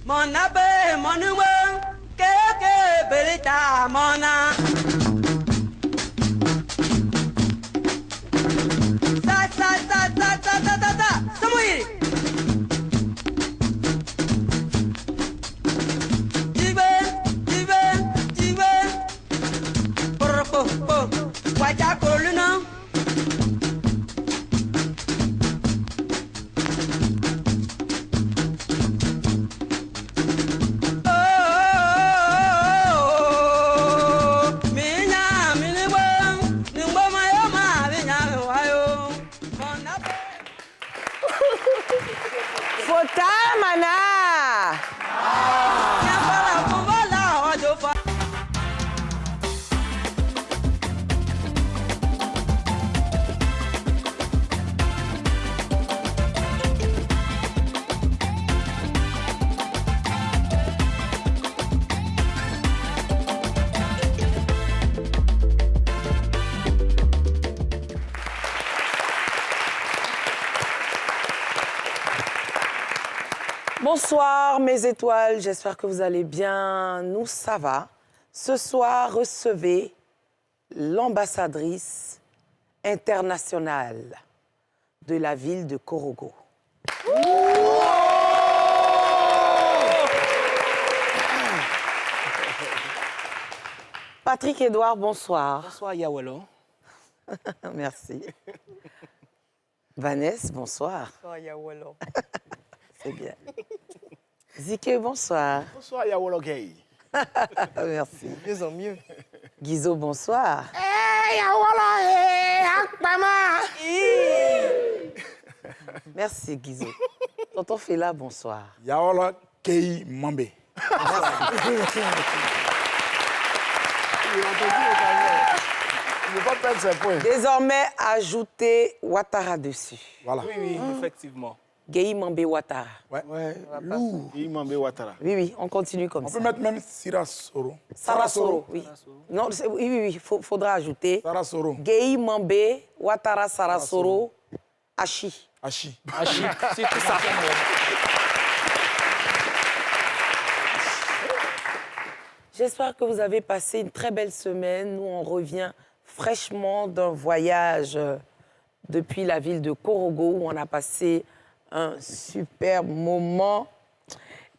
Mon abbé, mon humain, que belita, mon âme. Samoui. Waja koluna. Bonsoir mes étoiles, j'espère que vous allez bien. Nous, ça va. Ce soir, recevez l'ambassadrice internationale de la ville de Korogo. Patrick Edouard, bonsoir. Bonsoir Yawolo. Merci. Vanessa, bonsoir. Bonsoir Yawolo. C'est bien. Zike, bonsoir. Bonsoir Yawolo Gay. Merci. Mieux en mieux. Guizo, bonsoir. Hey Yawolo, hey, Akpama. Merci Guizo. Tonton Fela, bonsoir. Yawolo Kei Mambe. Il ne faut pas perdre ses points. Désormais, ajoutez Ouattara dessus. Voilà. Oui, effectivement. Gay Mambe Ouattara. Ouais. Lou. Imambe Ouattara. Oui, on continue comme On ça. peut mettre même Sirasoro. Sarasoro, oui. Non, oui, faudra ajouter Sarasoro. Gay Mambe Ouattara Sarasoro Achi. Achi. Hachi, c'est tout ça. J'espère que vous avez passé une très belle semaine. Nous, on revient fraîchement d'un voyage depuis la ville de Korogo où on a passé un super moment.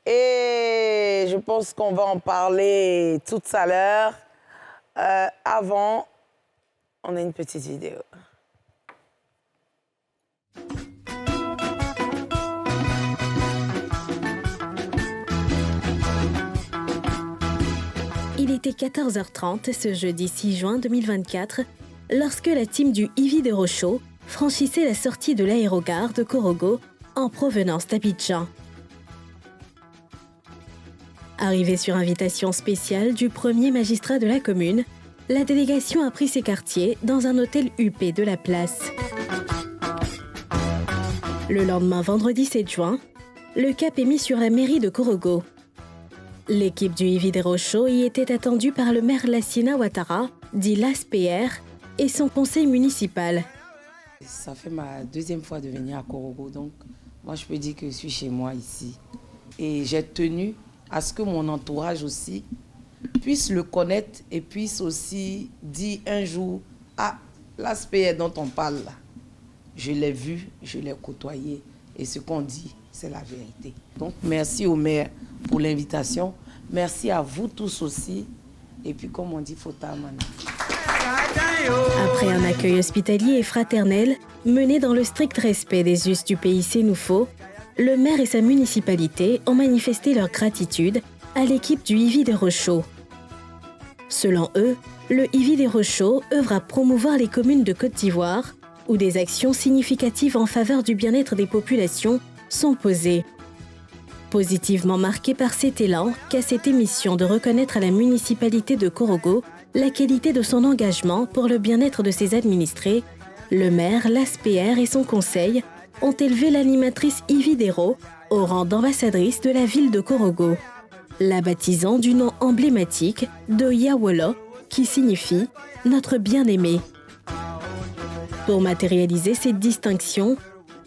Et je pense qu'on va en parler tout à l'heure. Avant, on a une petite vidéo. Il était 14h30 ce jeudi 6 juin 2024 lorsque la team du Ivi de Rochaud franchissait la sortie de l'aérogare de Korogo en provenance d'Abidjan. Arrivée sur invitation spéciale du premier magistrat de la commune, la délégation a pris ses quartiers dans un hôtel huppé de la place. Le lendemain, vendredi 7 juin, le cap est mis sur la mairie de Korogo. L'équipe du Ivi des Rochaux y était attendue par le maire Lassina Ouattara, dit LAS-PR, et son conseil municipal. Ça fait ma deuxième fois de venir à Korogo, donc moi je peux dire que je suis chez moi ici. Et j'ai tenu à ce que mon entourage aussi puisse le connaître et puisse aussi dire un jour, ah, LAS-PR dont on parle là, je l'ai vu, je l'ai côtoyé, et ce qu'on dit, c'est la vérité. Donc merci au maire pour l'invitation. Merci à vous tous aussi. Et puis, comme on dit, Fota Mana. Après un accueil hospitalier et fraternel, mené dans le strict respect des us du pays sénoufo, le maire et sa municipalité ont manifesté leur gratitude à l'équipe du Ivi des Rochaux. Selon eux, le Ivi des Rochaux œuvre à promouvoir les communes de Côte d'Ivoire, où des actions significatives en faveur du bien-être des populations sont posées. Positivement marqué par cet élan qu'a cette émission de reconnaître à la municipalité de Korogo la qualité de son engagement pour le bien-être de ses administrés, le maire, LAS-PR et son conseil ont élevé l'animatrice Ivi Dero au rang d'ambassadrice de la ville de Korogo, la baptisant du nom emblématique de Yawolo, qui signifie « notre bien-aimé ». Pour matérialiser cette distinction,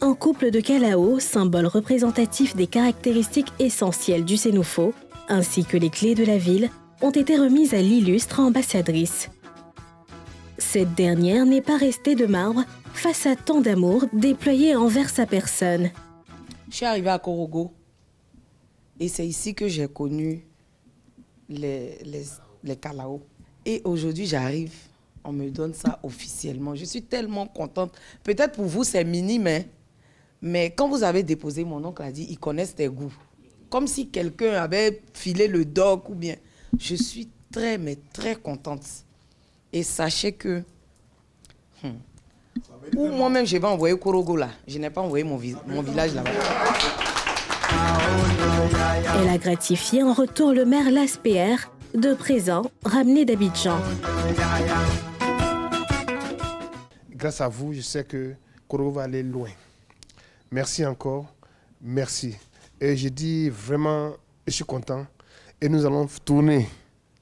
un couple de Kalao, symbole représentatif des caractéristiques essentielles du Sénoufo, ainsi que les clés de la ville, ont été remises à l'illustre ambassadrice. Cette dernière n'est pas restée de marbre face à tant d'amour déployé envers sa personne. Je suis arrivée à Korogo et c'est ici que j'ai connu les Kalao. Et aujourd'hui, j'arrive, on me donne ça officiellement. Je suis tellement contente. Peut-être pour vous, c'est minime, hein, mais quand vous avez déposé, mon oncle a dit, ils connaissent tes goûts. Comme si quelqu'un avait filé le doc ou bien. Je suis très, mais très contente. Et sachez que... Ou moi-même, je vais envoyer Korogo là. Je n'ai pas envoyé mon village là-bas. Elle a gratifié en retour le maire Laspr de présents ramenés d'Abidjan. Grâce à vous, je sais que Korogo va aller loin. Merci encore. Merci. Et je dis vraiment, je suis content. Et nous allons tourner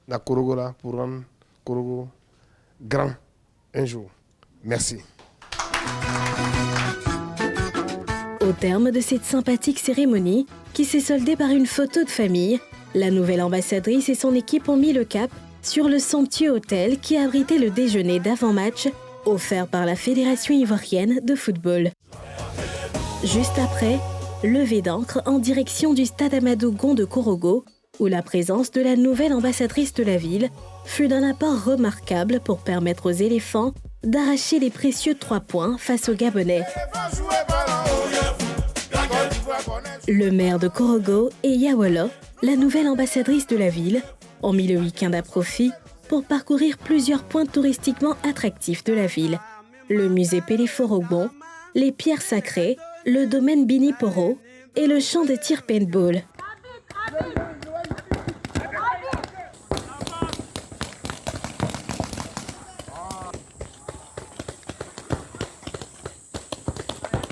la Korogo là pour rendre Korogo grand un jour. Merci. Au terme de cette sympathique cérémonie, qui s'est soldée par une photo de famille, la nouvelle ambassadrice et son équipe ont mis le cap sur le somptueux hôtel qui abritait le déjeuner d'avant-match offert par la Fédération ivoirienne de football. Juste après, levée d'ancre en direction du stade Amadou Gon de Korogo, où la présence de la nouvelle ambassadrice de la ville fut d'un apport remarquable pour permettre aux éléphants d'arracher les précieux 3 points face aux Gabonais. Le maire de Korogo et Yawolo, la nouvelle ambassadrice de la ville, ont mis le week-end à profit pour parcourir plusieurs points touristiquement attractifs de la ville. Le musée Pélé-Forogbon, les pierres sacrées, le domaine Bini-Poro et le champ de tir paintball.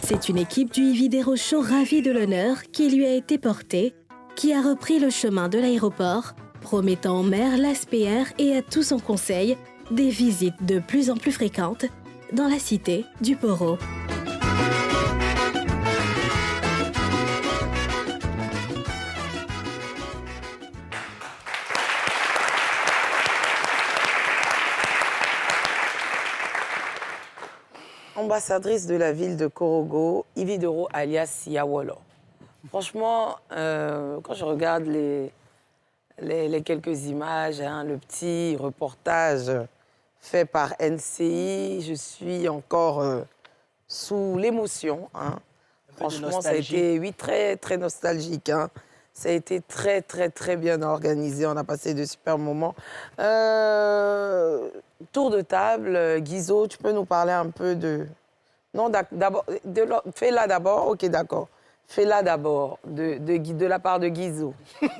C'est une équipe du Ivi des Rochaux ravie de l'honneur qui lui a été portée, qui a repris le chemin de l'aéroport, promettant au maire Laspr et à tout son conseil des visites de plus en plus fréquentes dans la cité du Poro. Ambassadrice de la ville de Korogo, Ividoro alias Yawolo. Franchement, quand je regarde les quelques images, hein, le petit reportage fait par NCI, je suis encore sous l'émotion. Hein. Franchement, ça a été très, très nostalgique. Hein. Ça a été très, très, très bien organisé. On a passé de super moments. Tour de table, Guizo, tu peux nous parler un peu de... Non, d'abord, fais-la d'abord. Ok, d'accord. Fais-la d'abord, de la part de Guizo.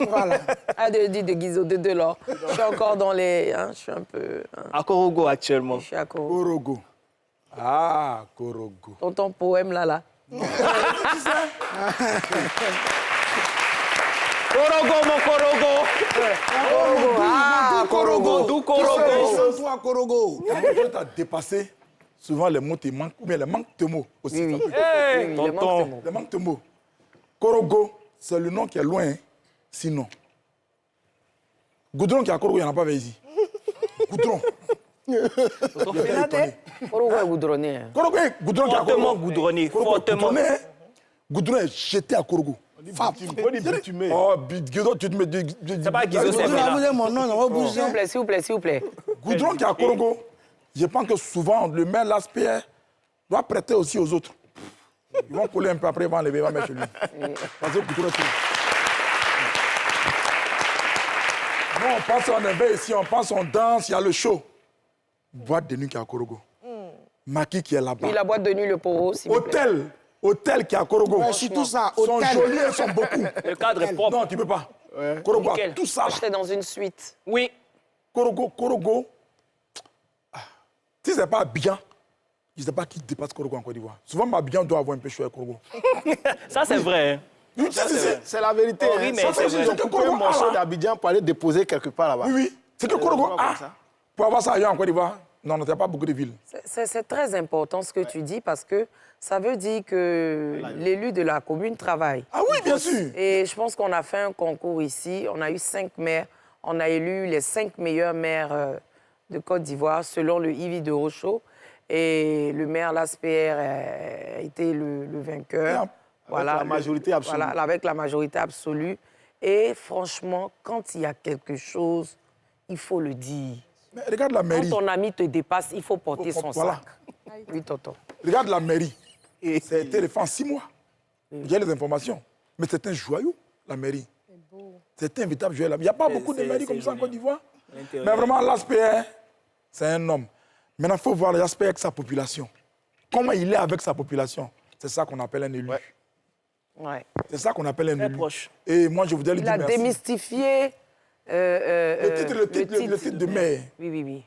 Voilà. Ah, de Guizo, de Delors. Je suis encore dans les... Hein, je suis un peu... Hein. À Korogo actuellement. Je suis à Korogo. Korogo. Ah, Korogo. Ton poème là. Korogo, mon Korogo. Korogo. Ah, Korogo. D'où Korogo. Toi, Korogo. Quand tu as dépassé, souvent les mots te manquent, ou bien les manques de mots aussi. Oui, oui. Hey, Oui, tonton. Les manques de mots. Korogo, c'est le nom qui est loin, hein, sinon. Goudron qui est à Korogo, il n'y en a pas ici. Goudron. Korogo est goudronné. Hein. Korogo est goudron qui est à Fortement Korogo. goudronné, Korogo est fortement. goudronné, hein. Goudron est jeté à Korogo. bitumé. Oh, Guizo, tu te mets... C'est pas Guizo, c'est Fela. Mon nom, on va bouger. S'il vous plaît. Goudron qui est à Korogo, je pense que souvent, le maire Laspr doit prêter aussi aux autres. Ils vont couler un peu après, ils vont enlever, ils vont mettre chez lui. Parce que Goudron est tout. Nous, on pense on est bien ici, on pense on danse, il y a le show. Boîte de nuit qui est à Korogo. Maki qui est là-bas. Puis la boîte de nuit, le Poro, s'il vous plaît. Hôtel qui est à Korogo. Ouais, surtout ça, Ils sont hôtel. jolis, ils sont beaucoup. Le cadre est propre. Non, tu peux pas. Korogo, Nickel. tout ça. là. J'étais dans une suite. Oui. Korogo. Si ce n'est pas bien, je ne sais pas qui dépasse Korogo en Côte d'Ivoire. Souvent, Abidjan doit avoir un peu chaud à Korogo. Ça, c'est vrai. Hein. Oui, C'est la vérité. Oh, oui, hein. mais Ça, c'est c'est vrai. juste couper un morceau d'Abidjan pour aller déposer quelque part là-bas. oui. C'est que Korogo, comme ça. pour avoir ça ailleurs en Côte d'Ivoire, Non, il n'y a pas beaucoup de villes. C'est très important ce que tu dis parce que ça veut dire que l'élu de la commune travaille. Ah oui, bien sûr. Et je pense qu'on a fait un concours ici. On a eu 5 maires. On a élu les 5 meilleurs maires de Côte d'Ivoire selon le IVI de Rochaud. Et le maire Laspierre a été le vainqueur. Avec la majorité absolue. Voilà, avec la majorité absolue. Et franchement, quand il y a quelque chose, il faut le dire. Mais regarde la mairie. Quand ton ami te dépasse, il faut porter son Voilà. sac. Oui, tonton. Regarde la mairie. Ça a été refait en 6 mois. J'ai les informations. Mais c'est un joyau, la mairie. C'est un véritable joyau. Il n'y a pas beaucoup de mairies comme ça en Côte d'Ivoire. Mais vraiment, l'aspect, c'est un homme. Maintenant, il faut voir l'aspect avec sa population. Comment il est avec sa population. C'est ça qu'on appelle un élu. Ouais. C'est ça qu'on appelle un Très élu. proche. Et moi, je voudrais lui Il dire a merci. démystifié Le titre de maire. Oui.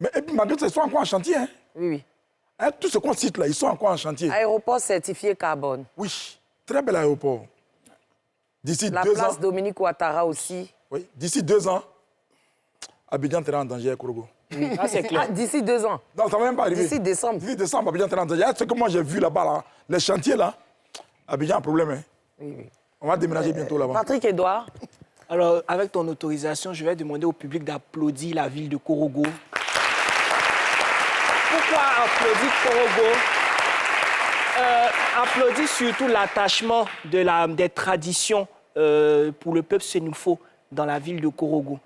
Mais et puis, malgré ça, ils sont encore en chantier. Hein. Oui. Hein, tout ce qu'on cite là, ils sont encore en chantier. Aéroport certifié carbone. Oui, très bel aéroport. D'ici La 2 ans. place Dominique Ouattara aussi. Oui, d'ici 2 ans, Abidjan sera en danger à Korogo. Ah, c'est clair. Ah, d'ici 2 ans. Non, ça ne va même pas arriver. D'ici décembre. D'ici décembre, Abidjan sera en danger. Ce que moi j'ai vu là-bas, là, les chantiers là, Abidjan a un problème. Hein. Oui. On va déménager bientôt là-bas. Patrick Edouard. Alors, avec ton autorisation, je vais demander au public d'applaudir la ville de Korogo. Pourquoi applaudir Korogo? Applaudis surtout l'attachement des traditions pour le peuple sénoufo dans la ville de Korogo.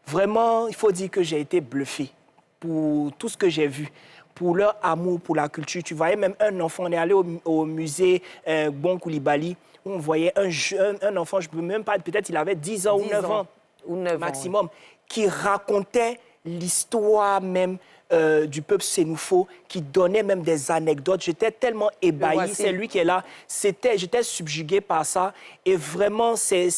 Vraiment, il faut dire que j'ai été bluffé pour tout ce que j'ai vu, pour leur amour pour la culture. Tu voyais même un enfant, on est allé au musée Bon Koulibaly, où on voyait un enfant, je ne peux même pas, peut-être il avait 10 ans ou 9 ans, Ou 9 ans, maximum, qui racontait l'histoire même du peuple sénoufo, qui donnait même des anecdotes. J'étais tellement ébahi, voici. c'est lui qui est là. J'étais subjugué par ça. Et vraiment, c'est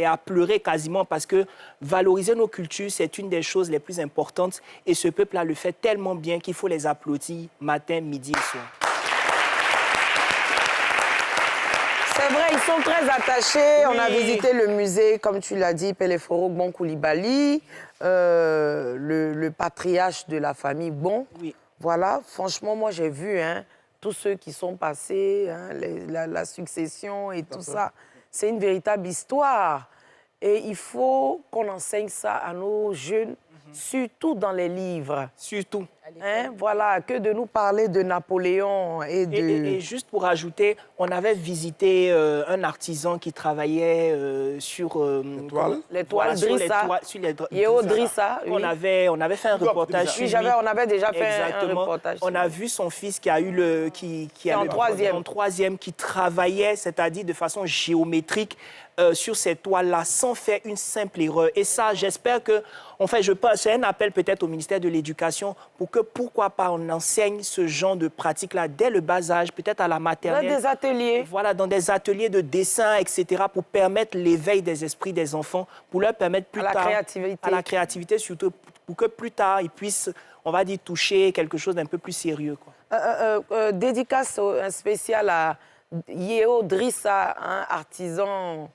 à pleurer quasiment parce que valoriser nos cultures, c'est une des choses les plus importantes. Et ce peuple-là le fait tellement bien qu'il faut les applaudir matin, midi et soir. C'est vrai, ils sont très attachés. Oui. On a visité le musée, comme tu l'as dit, Peleforo Bon Koulibaly, le patriarche de la famille Bon. Oui. Voilà, franchement, moi j'ai vu tous ceux qui sont passés, la succession et tout ça. C'est une véritable histoire. Et il faut qu'on enseigne ça à nos jeunes, surtout dans les livres. Surtout. Voilà, que de nous parler de Napoléon et de... Et juste pour ajouter, on avait visité un artisan qui travaillait sur... L'étoile Drissa. Sur les Yéo Drissa, oui. On avait fait un reportage sur Oui, lui. on avait déjà fait un Exactement. reportage. On a vu son fils qui a eu le... qui a en le- troisième. en troisième, qui travaillait, c'est-à-dire de façon géométrique, sur ces toiles-là, sans faire une simple erreur. Et ça, j'espère que... Enfin, je pense, c'est un appel peut-être au ministère de l'Éducation pour que, pourquoi pas, on enseigne ce genre de pratique-là dès le bas âge, peut-être à la maternelle. Dans des ateliers. Voilà, dans des ateliers de dessin, etc., pour permettre l'éveil des esprits des enfants, pour leur permettre plus À la tard... créativité. À la créativité, surtout, pour que plus tard, ils puissent, on va dire, toucher quelque chose d'un peu plus sérieux, quoi. Dédicace spéciale à Yéo Drissa, un artisan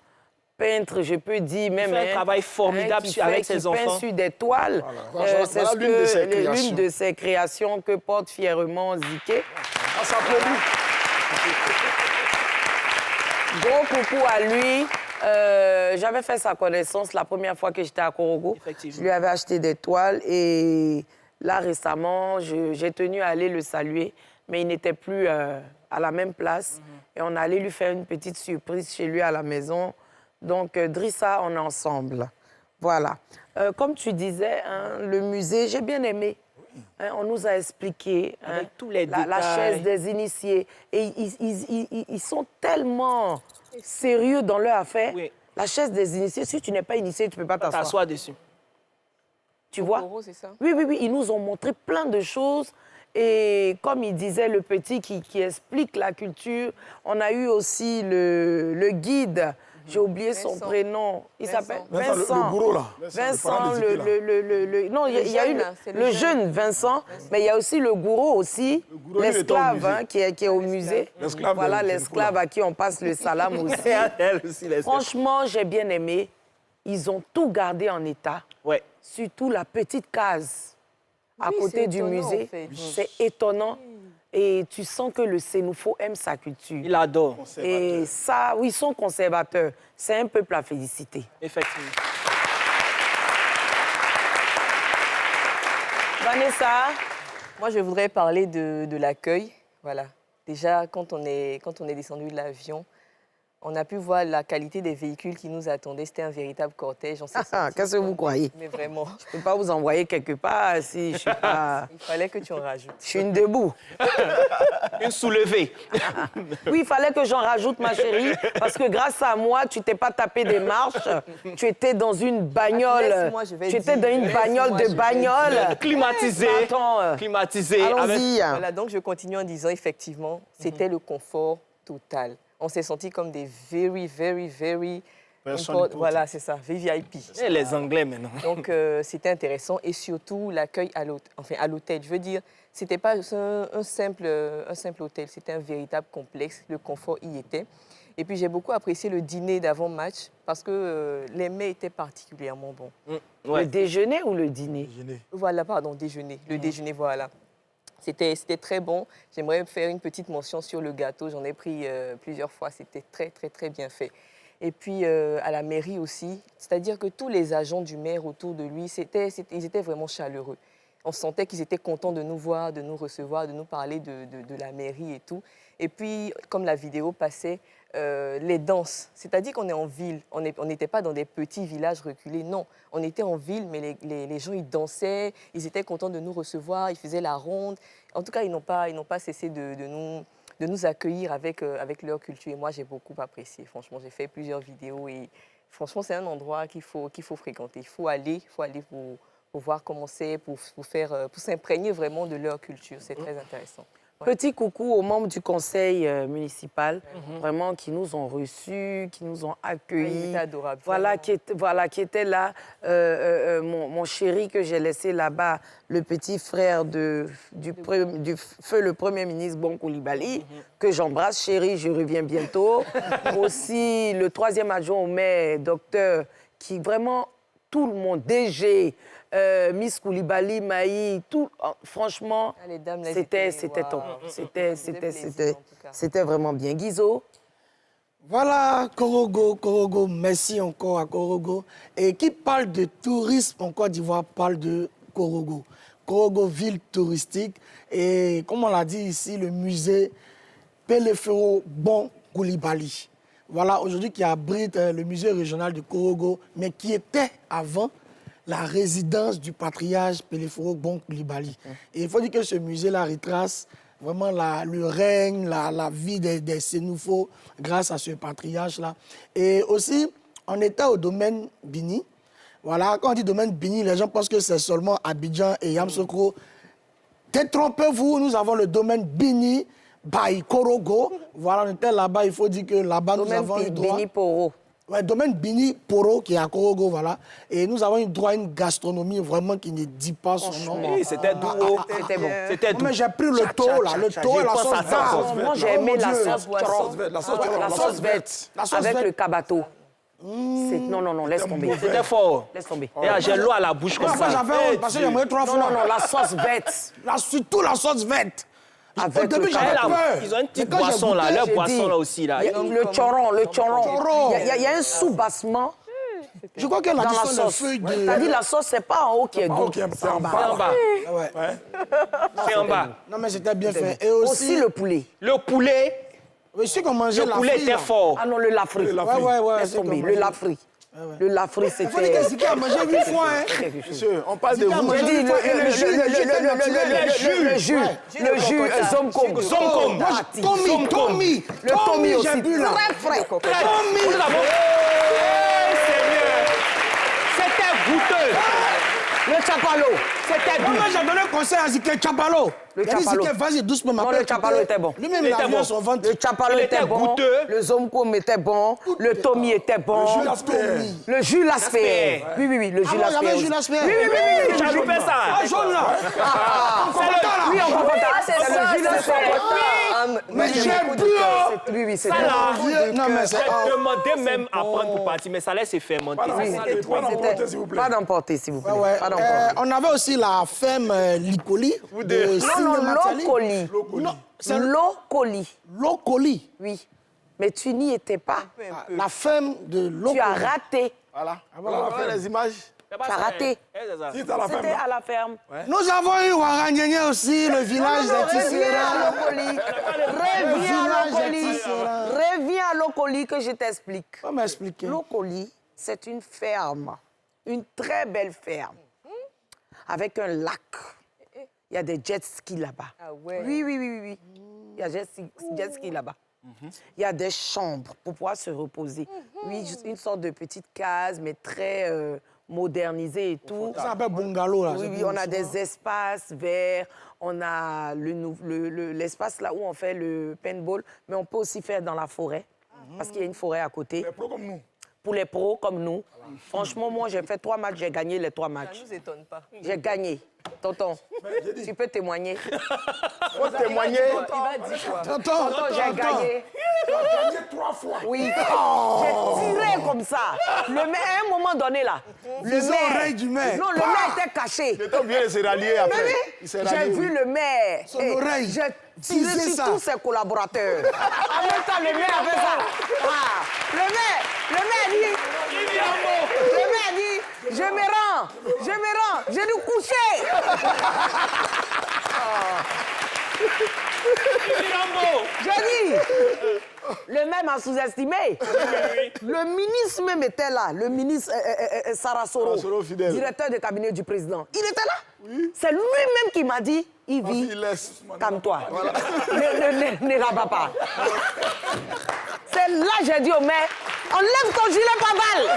peintre, je peux dire même. Il fait un travail formidable avec ses enfants. Qui peint sur des toiles. Voilà. C'est Voilà l'une de ses créations que porte fièrement Ziké. On s'applaudit. Gros coucou à lui. J'avais fait sa connaissance la première fois que j'étais à Korogo. Effectivement. Je lui avais acheté des toiles et là récemment, j'ai tenu à aller le saluer, mais il n'était plus à la même place. Et on allait lui faire une petite surprise chez lui à la maison. Donc, Drissa, on est ensemble. Voilà. Comme tu disais, le musée, j'ai bien aimé. On nous a expliqué Avec tous les la détails. chaise des initiés. Et ils sont tellement sérieux dans leur affaire. Oui. La chaise des initiés, si tu n'es pas initié, tu ne peux pas t'asseoir. T'assois dessus. Tu vois? c'est ça? Oui, ils nous ont montré plein de choses. Et comme il disait, le petit qui explique la culture, on a eu aussi le guide. J'ai oublié son Vincent. prénom. Il Vincent. s'appelle Vincent, Vincent. le bourreau, là. Vincent, Le parrain des non, il y a eu jeune, c'est le jeune Vincent, mais il y a aussi le gourou aussi, gourou, il était au l'esclave musée. qui est au musée. L'esclave Voilà, de l'esclave à qui on passe le salam aussi. Elle aussi, les Franchement, j'ai bien aimé. Ils ont tout gardé en état, Ouais. surtout la petite case à Oui, côté c'est du étonnant, musée. en fait. C'est étonnant. Et tu sens que le Sénoufo aime sa culture. Il adore. Et ça, oui, ils sont conservateurs. C'est un peuple à féliciter. Effectivement. Vanessa? Moi, je voudrais parler de l'accueil. Voilà. Déjà, quand on est descendu de l'avion, on a pu voir la qualité des véhicules qui nous attendaient. C'était un véritable cortège. Qu'est-ce que vous croyez? Mais vraiment. Je ne peux pas vous envoyer quelque part si je suis pas... Il fallait que tu en rajoutes. Je suis une debout. Une soulevée. Oui, il fallait que j'en rajoute, ma chérie, parce que grâce à moi, tu t'es pas tapé des marches. Tu étais dans une bagnole. Laisse-moi, je vais Tu étais dire. dans une bagnole de bagnole. Climatisée. Attends, Climatisée. allons-y. Voilà, donc je continue en disant, effectivement, c'était le confort total. On s'est sentis comme des very voilà, c'est ça, VVIP. Et les Anglais maintenant. Donc, c'était intéressant. Et surtout, l'accueil à l'hôtel. Je veux dire, ce n'était pas un simple hôtel, c'était un véritable complexe. Le confort y était. Et puis, j'ai beaucoup apprécié le dîner d'avant-match parce que les mets étaient particulièrement bons. Le déjeuner ou le dîner? Voilà, pardon, déjeuner. Le déjeuner, voilà. C'était très bon. J'aimerais faire une petite mention sur le gâteau. J'en ai pris plusieurs fois. C'était très bien fait. Et puis, à la mairie aussi, c'est-à-dire que tous les agents du maire autour de lui, ils étaient vraiment chaleureux. On sentait qu'ils étaient contents de nous voir, de nous recevoir, de nous parler de la mairie et tout. Et puis, comme la vidéo passait, les danses, c'est-à-dire qu'on est en ville, on n'était pas dans des petits villages reculés, non. On était en ville, mais les gens, ils dansaient, ils étaient contents de nous recevoir, ils faisaient la ronde. En tout cas, ils n'ont pas cessé de nous accueillir avec leur culture. Et moi, j'ai beaucoup apprécié. Franchement, j'ai fait plusieurs vidéos et franchement, c'est un endroit qu'il faut fréquenter. Il faut aller pour voir comment c'est, pour s'imprégner vraiment de leur culture. C'est très intéressant. Ouais. Petit coucou aux membres du conseil municipal, vraiment, qui nous ont reçus, qui nous ont accueillis. C'était adorable. Voilà, qui était là. Mon chéri que j'ai laissé là-bas, le petit frère du feu le Premier ministre Bon Coulibaly, que j'embrasse, chéri, je reviens bientôt. Aussi, le 3e adjoint au maire, docteur, qui vraiment, tout le monde, DG, Miss Coulibaly, Maï, tout, franchement, c'était top. C'était vraiment bien. Guizot? Voilà, Korogo, merci encore à Korogo. Et qui parle de tourisme en Côte d'Ivoire parle de Korogo. Korogo, ville touristique. Et comme on l'a dit ici, le musée Pelefero Bon Coulibaly. Voilà, aujourd'hui qui abrite le musée régional de Korogo, mais qui était avant la résidence du patriarche Pelefero Bon Coulibaly. Et il faut dire que ce musée-là retrace vraiment le règne, la vie des Sénoufos grâce à ce patriarche-là. Et aussi, on était au domaine Bini. Voilà, quand on dit domaine Bini, les gens pensent que c'est seulement Abidjan et Yamoussoukro. Détrompez-vous, nous avons le domaine Bini by Korogo. Voilà, on était là-bas, il faut dire que là-bas, nous avons eu droit... Bini Poro. Ouais, domaine Bini Poro, qui est à Korogo, voilà. Et nous avons eu droit à une gastronomie vraiment qui ne dit pas son nom. Oui, c'était doux. C'était bon. C'était doux. Mais j'ai pris le taux, là. Le taux et la sauce verte. Moi, j'ai aimé la sauce La sauce verte. avec le cabato. Non, laisse tomber. C'était fort. Laisse tomber. Et j'ai l'eau à la bouche comme Après, ça. j'avais honte parce que j'aimerais 3 fois. Non, la sauce verte. Surtout la sauce verte. Avec Au début, le j'avais Là, peur. ils ont une petite Mais quand j'ai boisson là, goûté, leur j'ai boisson dit, là aussi là. Le choron. Il y a un sous-bassement Je crois que la dans la question de sauce. feuilles de... T'as dit la sauce, c'est pas en haut qui est doux. C'est en bas. C'est en bas. Ouais. C'est en bas. Non, mais c'était bien fait. Et Aussi le poulet. Le poulet, Oui, ceux qui ont mangé le la poulet frite, était là. fort. Ah non, le lafri. Ouais. Laisse c'est comme tomber. manger. Le lafri. Le lafri, Il faut dire que c'était... Ziki a mangé 8 fois, hein. Monsieur, on parle de Ziki a vous. mangé J'ai dit 8 fois. Et le jus le jus Zomkom. Zomkom. Moi, Tommy. Le Tommy aussi. j'ai bu là. Très frais. Tommy. Sérieux. C'était goûteux. Le chapalo, c'était doux. Moi, j'ai donné conseil à Ziki Chapalo. Le Il a dit, chapalo. Ziki, vas-y, doucement. Non, le chapalo était bon. Lui-même, Il il a était vu bon. son ventre. Le chapalo Il était était bon. goûteux. Le zomkom était bon. Le Tommy était bon. Le Tommy. Le jus l'aspect. Oui, le jus Ah, il y avait l'aspect. un jus l'aspect. Oui. J'ai loupé ça. Ah, jaune là. Oui, on comprend ça. C'est C'est le jus l'aspect. Mais j'ai bu. Oui, c'est Ça là, Non, mais c'est... j'ai demandé même à prendre pour partir, mais ça laisse se fermenter. Pas d'emporter, s'il vous plaît. Ouais. Pas d'emporter. On avait aussi la femme Licoli. Non, Locoli. Non, c'est Locoli. Locoli. Oui. Mais tu n'y étais pas. La femme de Locoli. Tu as raté. Voilà. On va faire les images. Tu as raté. C'était à la C'était à la ferme. Nous avons eu Ouaragnéné aussi, le village des Tisserands. Reviens à Locoli que je t'explique. Comment m'expliquer? Locoli, c'est une ferme. Une très belle ferme. Avec un lac. Il y a des jet skis là-bas. Ah ouais. Oui. Il y a jet skis là-bas. Il y a des chambres pour pouvoir se reposer. Oui, une sorte de petite case, mais très modernisée et tout. Ça s'appelle bungalow, là. Oui, on a des espaces verts, on a l'espace là où on fait le paintball, mais on peut aussi faire dans la forêt, parce qu'il y a une forêt à côté. Les pros comme nous. Pour les pros comme nous. Franchement, moi, j'ai fait 3 matchs, j'ai gagné les 3 matchs. Ça ne nous étonne pas. J'ai gagné. Tonton, tu peux témoigner. Faut témoigner. Il va dire quoi? Tonton, j'ai gagné. Tu as gagné 3 fois. Oui. J'ai tiré comme ça. À un moment donné, là, le maire... du maire. Non, le maire était caché. Le temps vient de se rallier après. J'ai vu le maire. Son oreille. J'ai tiré sur tous ses collaborateurs. En même temps, le maire a fait ça. Ah, le maire dit... Le maire dit, je me rends. J'ai dû coucher. J'ai dit, le maire m'a sous-estimé. Le ministre même était là, le ministre Sarasoro, directeur de cabinet du président. Il était là. Oui. C'est lui-même qui m'a dit, Yvi, calme-toi. Ne rabat pas. C'est là que j'ai dit au maire, enlève ton gilet pare-balles.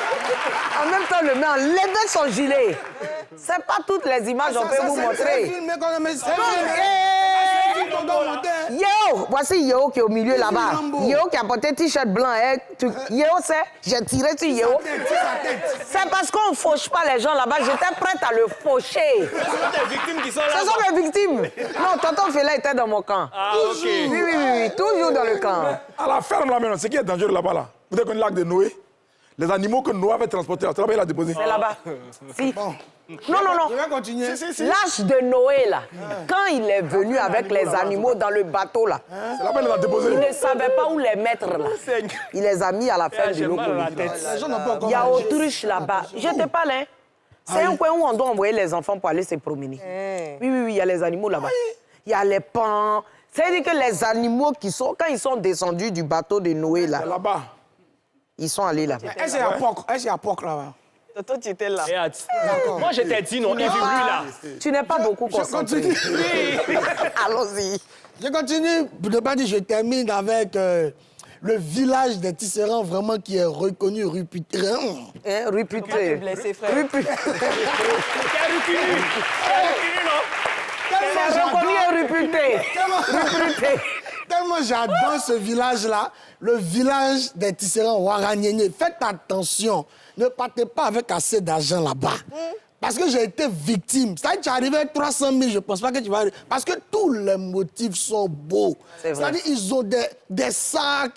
En même temps, le maire enlevait son gilet. C'est pas toutes les images qu'on peut vous montrer. Yéo, voici Yéo qui est au milieu là-bas. Yéo qui a porté un t-shirt blanc. Yéo, c'est, j'ai tiré sur Yéo. C'est parce qu'on ne fauche pas les gens là-bas. J'étais prête à le faucher. Ce sont des victimes qui sont là. Ce sont des victimes. Non, tonton Fela était dans mon camp. Ah, ok. Oui, toujours dans le camp. À la ferme là maintenant, ce qui est dangereux là-bas là. Vous avez connu le lac de Noé? Les animaux que Noé avait transportés, là, il a déposé. C'est là-bas. Si. Bon. Non. Je vais continuer. L'âge de Noé, là, quand il est venu avec les animaux dans le bateau, là, C'est là-bas qu'il a déposé. il ne savait pas où les mettre, là. Il les a mis à la fin de l'eau. Il y a Autruche là-bas. Je te parle, hein. C'est un coin où on doit envoyer les enfants pour aller se promener. Oui, il y a les animaux là-bas. Il y a les pans. C'est-à-dire que les animaux quand ils sont descendus du bateau de Noé, là, Là-bas. ils sont allés là-bas. Est-ce qu'il y a POC là-bas? Toi, tu étais là. Moi, je t'ai dit, non, il est venu là. Tu n'es pas beaucoup concentré. Allons-y. Je continue. De pas dire, je termine avec le village des Tisserands, vraiment qui est reconnu, réputé. Réputé. Réputé. C'est reconnu et réputé. Tellement j'adore ce village-là, le village des Tisserands Ouaragnéné. Faites attention, ne partez pas avec assez d'argent là-bas. Parce que j'ai été victime. C'est-à-dire que tu arrives avec 300 000, je ne pense pas que tu vas arriver. Parce que tous les motifs sont beaux. C'est-à-dire qu'ils ont des sacs,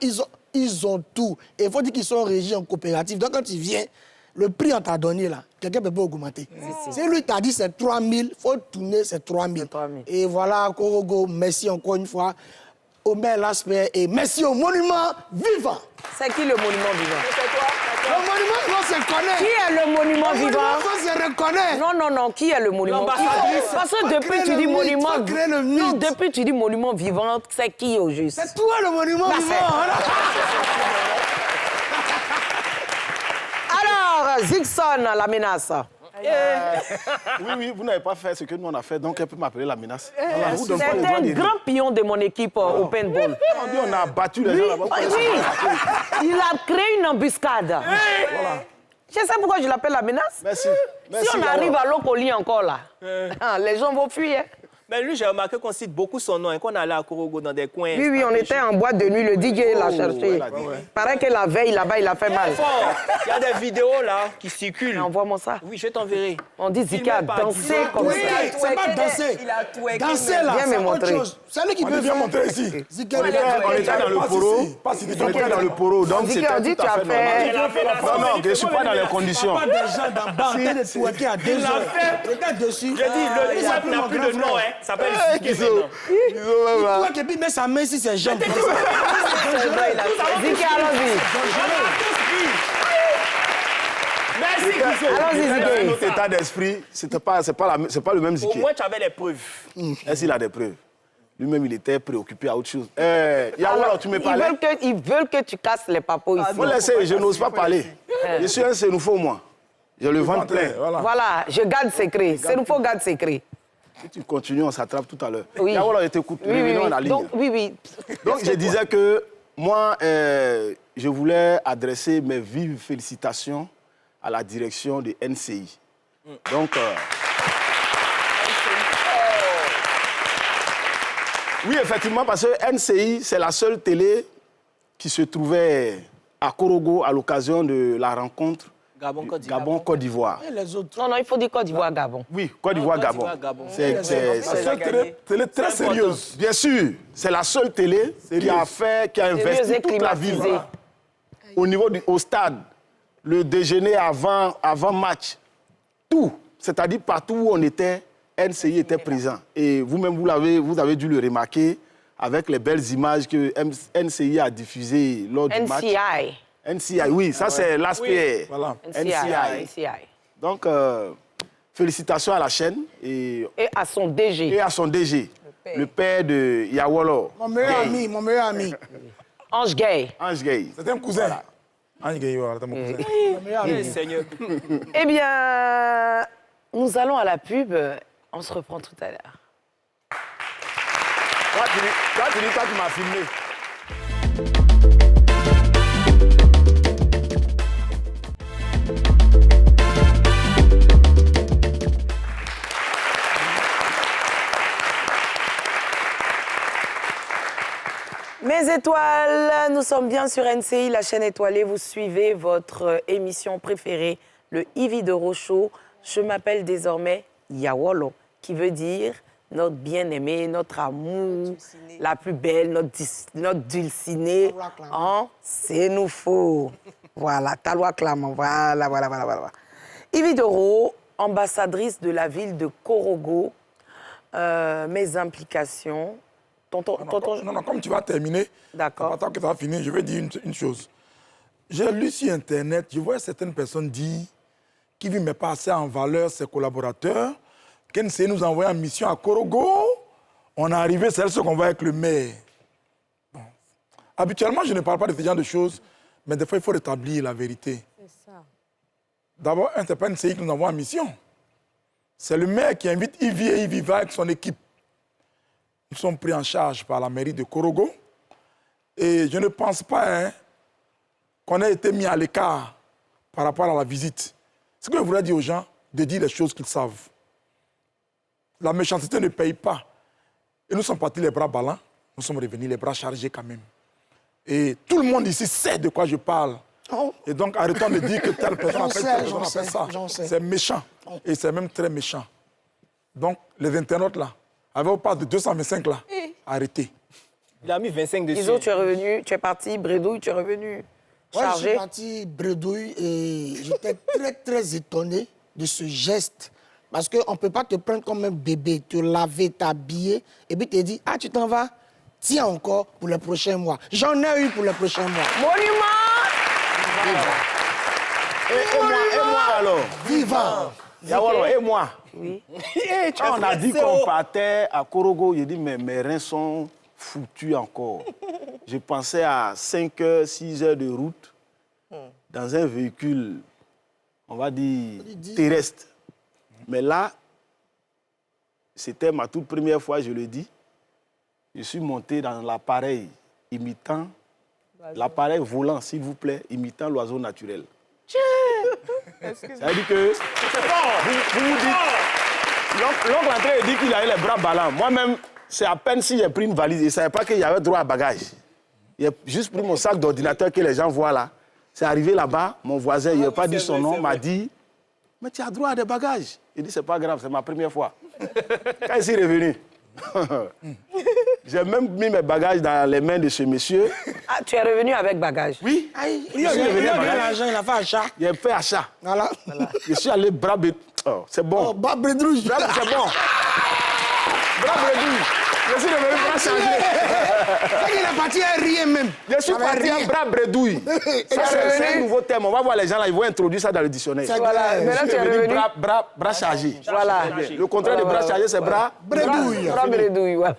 ils ont tout. Et il faut dire qu'ils sont régis en coopérative. Donc quand tu viens, le prix qu'on t'a donné là, quelqu'un peut pas augmenter. Si lui t'a dit c'est 3 000, il faut tourner, c'est 3 000. Et voilà, Korogo, merci encore une fois. Omer Laspé et merci au monument vivant. C'est qui le monument vivant? C'est quoi? Le monument vivant se connaît. Qui est le monument vivant? Le monument vivant se reconnaît. Non, qui est le monument vivant? Parce que depuis tu dis monument vivant. Non, depuis tu dis monument vivant, c'est qui au juste? C'est toi le monument vivant. Alors, Zixon, la menace. Oui, vous n'avez pas fait ce que nous on a fait, donc elle peut m'appeler la menace. C'est un grand pion de mon équipe au paintball. On a battu les gens là-bas. Oui, il a créé une embuscade. Voilà. Je sais pourquoi je l'appelle la menace. Merci. Si on arrive à Locoli encore là, les gens vont fuir. Mais lui, j'ai remarqué qu'on cite beaucoup son nom et qu'on allait à Korogo dans des coins. Oui, on était en boîte de nuit, le DJ l'a cherché. Paraît que la veille, là-bas, il a fait mal. Il y a des vidéos là qui circulent. Envoie-moi ça. Oui, je t'enverrai. On dit Zika a dansé comme ça. Oui, c'est pas danser. Il a twerké. Danser là, Viens me c'est autre montrer. chose. C'est lui qui On peut est bien faire. montré ici. Zika, On était dans le poro. Pas si On était dans le poro, donc Zika, on c'était dit tout tu à as fait fait... normal. Non, je ne suis pas dans les conditions. pas des gens d'en bas en train de twerker à 2 heures. Regarde dessus. Je dis, le web n'a plus de nom, hein. Ça s'appelle Ziké maintenant. Il twerk et puis met sa main sur ses jambes. Zika, allons-y. Merci, Guizo. Allons-y, Dans un Zika. autre état d'esprit, c'est pas le même Au Ziké. moins, tu avais les preuves. Est-ce qu'il a des preuves? Lui-même, il était préoccupé à autre chose. Yawalo, tu me parlais? Ils veulent que tu casses les papos ici. Moi, laissez, je n'ose pas parler. Je suis un Sénoufo, moi. Je le vends plein. Voilà, je garde secret. C'est nous faut garder secret. Si tu continues, on s'attrape tout à l'heure. Oui. Yawalo, je t'écoute. Oui, oui, Revenons à la oui. ligne. Donc, oui. Donc, je disais que moi, je voulais adresser mes vives félicitations à la direction de NCI. Donc, oui, effectivement, parce que NCI, c'est la seule télé qui se trouvait à Korogo à l'occasion de la rencontre Gabon-Côte d'Ivoire. Et les autres. Non, il faut dire Côte d'Ivoire, Gabon. Oui, Côte d'Ivoire-Gabon. C'est La seule télé très sérieuse. bien sûr, c'est la seule télé qui a investi Sérieuse et toute la ville. climatisée. Au niveau au stade, le déjeuner avant match, tout, c'est-à-dire partout où on était, NCI était présent. Et vous-même, vous avez dû le remarquer avec les belles images que NCI a diffusées lors du match. NCI, oui, ça c'est l'aspect. Voilà. NCI. Donc, félicitations à la chaîne Et à son DG. et à son DG, le père de Yawalo. Mon meilleur ami. Ange Gay. Ange Gay. C'était un cousin. Ange Gay, voilà, c'était mon cousin. Mon meilleur ami. Seigneur. Eh bien, nous allons à la pub. On se reprend tout à l'heure. Toi, tu m'as filmé. Mes étoiles, nous sommes bien sur NCI, la chaîne étoilée. Vous suivez votre émission préférée, le Ivy de Rochaud. Je m'appelle désormais Yawalo, qui veut dire notre bien-aimé, notre amour, la plus belle, notre dulcinée. En Sénoufo. Voilà, Talois Clamant. Voilà. Ivy de Rochaud, ambassadrice de la ville de Korogo. Mes implications. Non, comme tu vas terminer, D'accord. attends que tu vas finir, je vais dire une chose. J'ai lu sur Internet, je vois certaines personnes dire qu'il ne met pas assez en valeur ses collaborateurs, qu'NCI nous a envoyé en mission à Korogo, on est arrivé, c'est ce qu'on voit avec le maire. Bon. Habituellement, je ne parle pas de ce genre de choses, mais des fois, il faut rétablir la vérité. C'est ça. D'abord, ce n'est pas NCI qui nous envoie en mission. C'est le maire qui invite Ivy et Ivy va avec son équipe. Ils sont pris en charge par la mairie de Korogo. Et je ne pense pas qu'on ait été mis à l'écart par rapport à la visite. Ce que je voudrais dire aux gens, de dire les choses qu'ils savent. La méchanceté ne paye pas. Et nous sommes partis les bras ballants, nous sommes revenus les bras chargés quand même. Et tout le monde ici sait de quoi je parle. Oh. Et donc arrêtons de dire que telle personne appelle telle personne appelle ça. J'en sais. C'est méchant. Et c'est même très méchant. Donc les internautes là, avec au pas de 225 là, arrêtez. Il a mis 25 dessus. Iso, tu es revenu, tu es parti, Bredouille, tu es revenu Ouais, je suis chargé. parti bredouille et j'étais très étonné de ce geste. Parce qu'on ne peut pas te prendre comme un bébé, te laver, t'habiller, et puis te dire, ah, tu t'en vas, tiens encore pour les prochains mois. J'en ai eu pour les prochains mois. Monument! Et moi alors? Vivant! Yawalo, et moi? Oui. Quand on a dit qu'on partait à Korogo, j'ai dit, mais mes reins sont foutus encore. Je pensais à 5 heures, 6 heures de route dans un véhicule, on va dire, terrestre. Mais là, c'était ma toute première fois, je le dis. Je suis monté dans l'appareil imitant, l'appareil volant, s'il vous plaît, imitant l'oiseau naturel. Ça veut dire que vous vous dites, L'oncle André dit qu'il avait les bras ballants. Moi-même, c'est à peine si j'ai pris une valise. Je ne savais pas qu'il y avait droit à bagage. J'ai juste pris mon sac d'ordinateur que les gens voient là. C'est arrivé là-bas, mon voisin, il n'a pas dit son nom, m'a dit « Mais tu as droit à des bagages ». Il dit « C'est pas grave, c'est ma première fois ». Quand je suis revenu, j'ai même mis mes bagages dans les mains de ce monsieur. Ah, tu es revenu avec bagage? Oui. Il a gagné l'argent, il a fait achat. Il a fait achat. Voilà. Je suis allé bras... Oh, c'est bon. Oh, bras bredouille. C'est bon. Bras bredouille. Je suis devenu bras chargé. Il est parti à rien même. Je suis parti à bras bredouille. Ça, c'est un nouveau terme. On va voir les gens là, ils vont introduire ça dans le dictionnaire. Voilà. Maintenant, tu es revenu. Bras chargé. Voilà. Le contraire de bras chargé, c'est bras bredouille. Bras bredouille, voilà.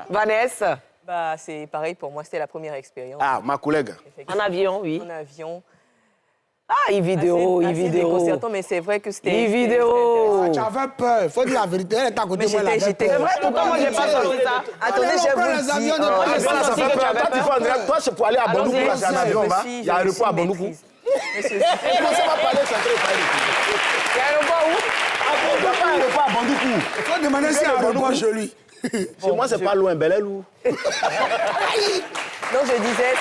Vanessa? Bah, c'est pareil pour moi, c'était la première expérience. Ah, ma collègue. En avion, oui. En avion. Ah, e-vidéo, Assez e-vidéo. déconcertant, mais c'est vrai que c'était... E-vidéo. Tu avais peur, il faut dire la vérité. Elle est à côté de moi, elle avait peur. C'est vrai, pourtant, moi, j'ai pas senti ça. Attendez, je vous dis... Moi, j'ai pas senti que tu avais peur. Toi, c'est pour aller à Bondoukou, là, c'est un avion, va. Il y a un aéroport à Bondoukou. Monsieur, Et comment ça va parler, ça fait Il y a un aéroport où? Il n'y a pas un aéroport à Bondoukou. Il faut demander si il y a un aéroport chez lui. Chez moi, c'est pas loin, Belel ou? Non, je disais,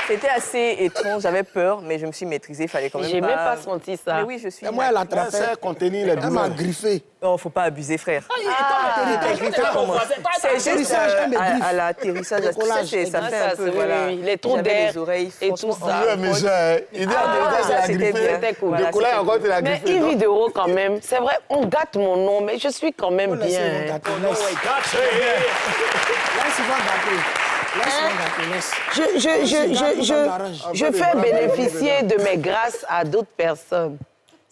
c'était assez étrange, j'avais peur, mais je me suis maîtrisée, il fallait quand même J'ai même pas senti ça. Mais oui, je suis... Et moi, elle a attrapé. C'est contenir les Elle m'a douleurs. griffé. Oh, faut pas abuser, frère. Ah, C'est juste à l'atterrissage, ça fait un peu, voilà. Les trous J'avais d'air les oreilles, et tout franchement, ça. Oui, mais il dit à ça, la c'était bien. griffé. Voilà, Le collègue encore, il a Mais griffé. e-vidéo, quand même, c'est vrai, on gâte mon nom, mais je suis quand même bien. Laisse-moi gâter. Je fais bénéficier de mes grâces à d'autres personnes.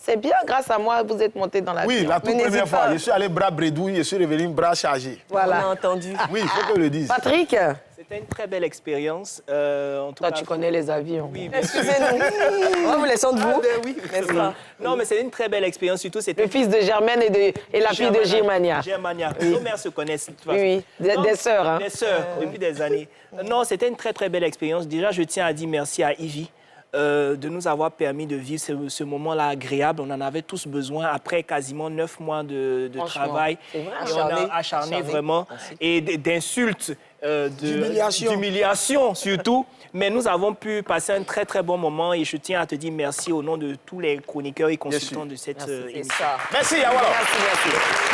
C'est bien, grâce à moi, vous êtes monté dans la Oui, vie. la toute première fois, je suis allé bras bredouille, je suis revenu bras chargé. On a Voilà. entendu. Oui, il faut que je le dise. Patrick, C'était une très belle expérience. En tout toi, cas, tu connais les avions. Oui, bien sûr. Excusez-nous. On va vous laisser de vous. Oui, N'est-ce pas? non, mais c'est une très belle expérience. Surtout, c'était Le fils de Germaine et la fille de Germania. Germania. Nos mères se connaissent. de toute façon. Oui, Non, des sœurs. Hein. Des sœurs, depuis des années. Non, c'était une très, très belle expérience. Déjà, je tiens à dire merci à Ivy de nous avoir permis de vivre ce moment-là agréable. On en avait tous besoin après quasiment 9 mois de travail. c'est vrai. Et on a acharné vraiment. Et d'insultes, d'humiliation surtout. Mais nous avons pu passer un très, très bon moment. Et je tiens à te dire merci au nom de tous les chroniqueurs et consultants de cette C'est émission. ça. Merci, Yawalo.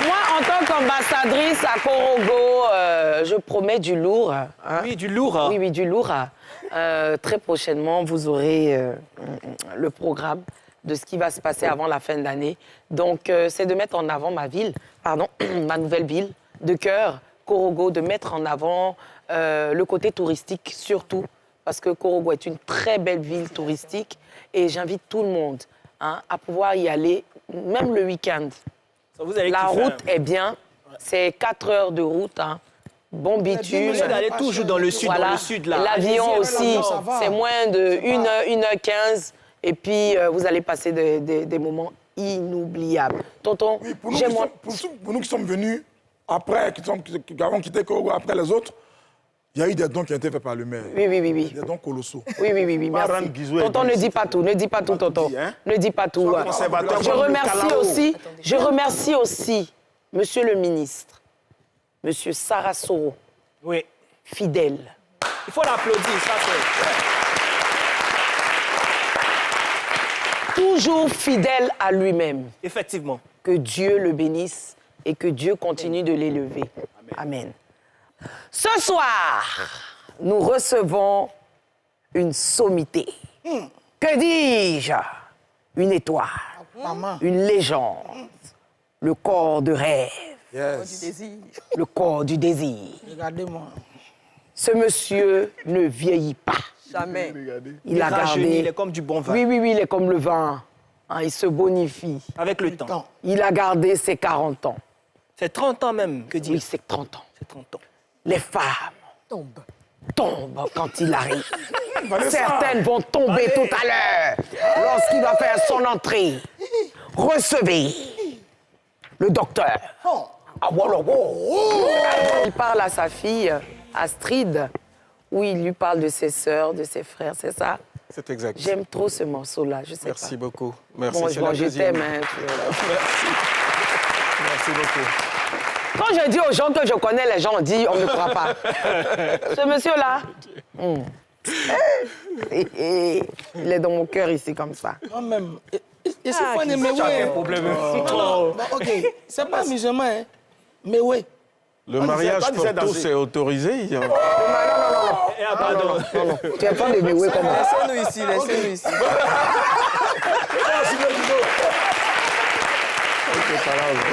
Moi, en tant qu'ambassadrice à Korogo, je promets du lourd. Hein. Oui, du lourd. Hein. Oui, oui, du lourd. Très prochainement, vous aurez le programme de ce qui va se passer avant la fin de l'année. Donc, c'est de mettre en avant ma ville, ma nouvelle ville de cœur, Korogo, de mettre en avant le côté touristique surtout, parce que Korogo est une très belle ville touristique et j'invite tout le monde à pouvoir y aller, même le week-end. Vous allez La kiffer, route est bien, c'est 4 heures de route, bon bitume. Vous allez toujours dans le sud, Voilà. dans le sud là. L'avion aussi, ça va. c'est moins de 1h15 et puis vous allez passer des moments inoubliables. Tonton, Oui, pour nous, j'ai qui mon... sommes, pour nous qui sommes venus après, qui avons quitté Korogo après les autres, il y a eu des dons qui ont été faits par le maire. Oui, oui, oui, oui. Des dons colossaux. Oui, oui, oui, oui, Pas merci. rendre Guizou et Tonton, ne Guizou. dis pas tout, tonton. hein. Ne dis pas tout. Sois conservateur Je comme le remercie Kalao. aussi, Monsieur le ministre, Monsieur Sarasoro, Oui. fidèle. Il faut l'applaudir, ça c'est... Toujours fidèle à lui-même. Effectivement. Que Dieu le bénisse et que Dieu continue de l'élever. Amen. Ce soir, nous recevons une sommité. Que dis-je? Une étoile, Maman. une légende, le corps de rêve, Yes. le corps du désir. Regardez-moi. Ce monsieur ne vieillit pas. Jamais. Il a rajeunit, gardé... il est comme du bon vin. Oui, oui, oui, il est comme le vin. Il se bonifie. Avec le temps. Temps. Il a gardé ses 40 ans. C'est 30 ans même, que Oui, dire. c'est 30 ans. C'est 30 ans. Les femmes tombent quand il arrive. Vanessa. Certaines vont tomber tout à l'heure lorsqu'il va faire son entrée. Recevez le docteur. Ah, voilà, Il parle à sa fille, Astrid, où il lui parle de ses sœurs, de ses frères, c'est ça? C'est exact. J'aime trop ce morceau-là, je sais pas. Merci beaucoup. Merci. Bon, c'est la je deuxième. t'aime. Hein, Merci. Merci beaucoup. Quand je dis aux gens que je connais, les gens disent on ne me croit pas. Ce monsieur-là, il est dans mon cœur ici comme ça. Quand même. Et c'est pas mais Tu as ouais. un problème. Non, ok, c'est pas musulman, hein. Mais ouais. Le mariage pas pour disait tous danser. est autorisé. Non, tu es pas de Mewé comme moi. Laissez-nous ici, laissez-nous ici.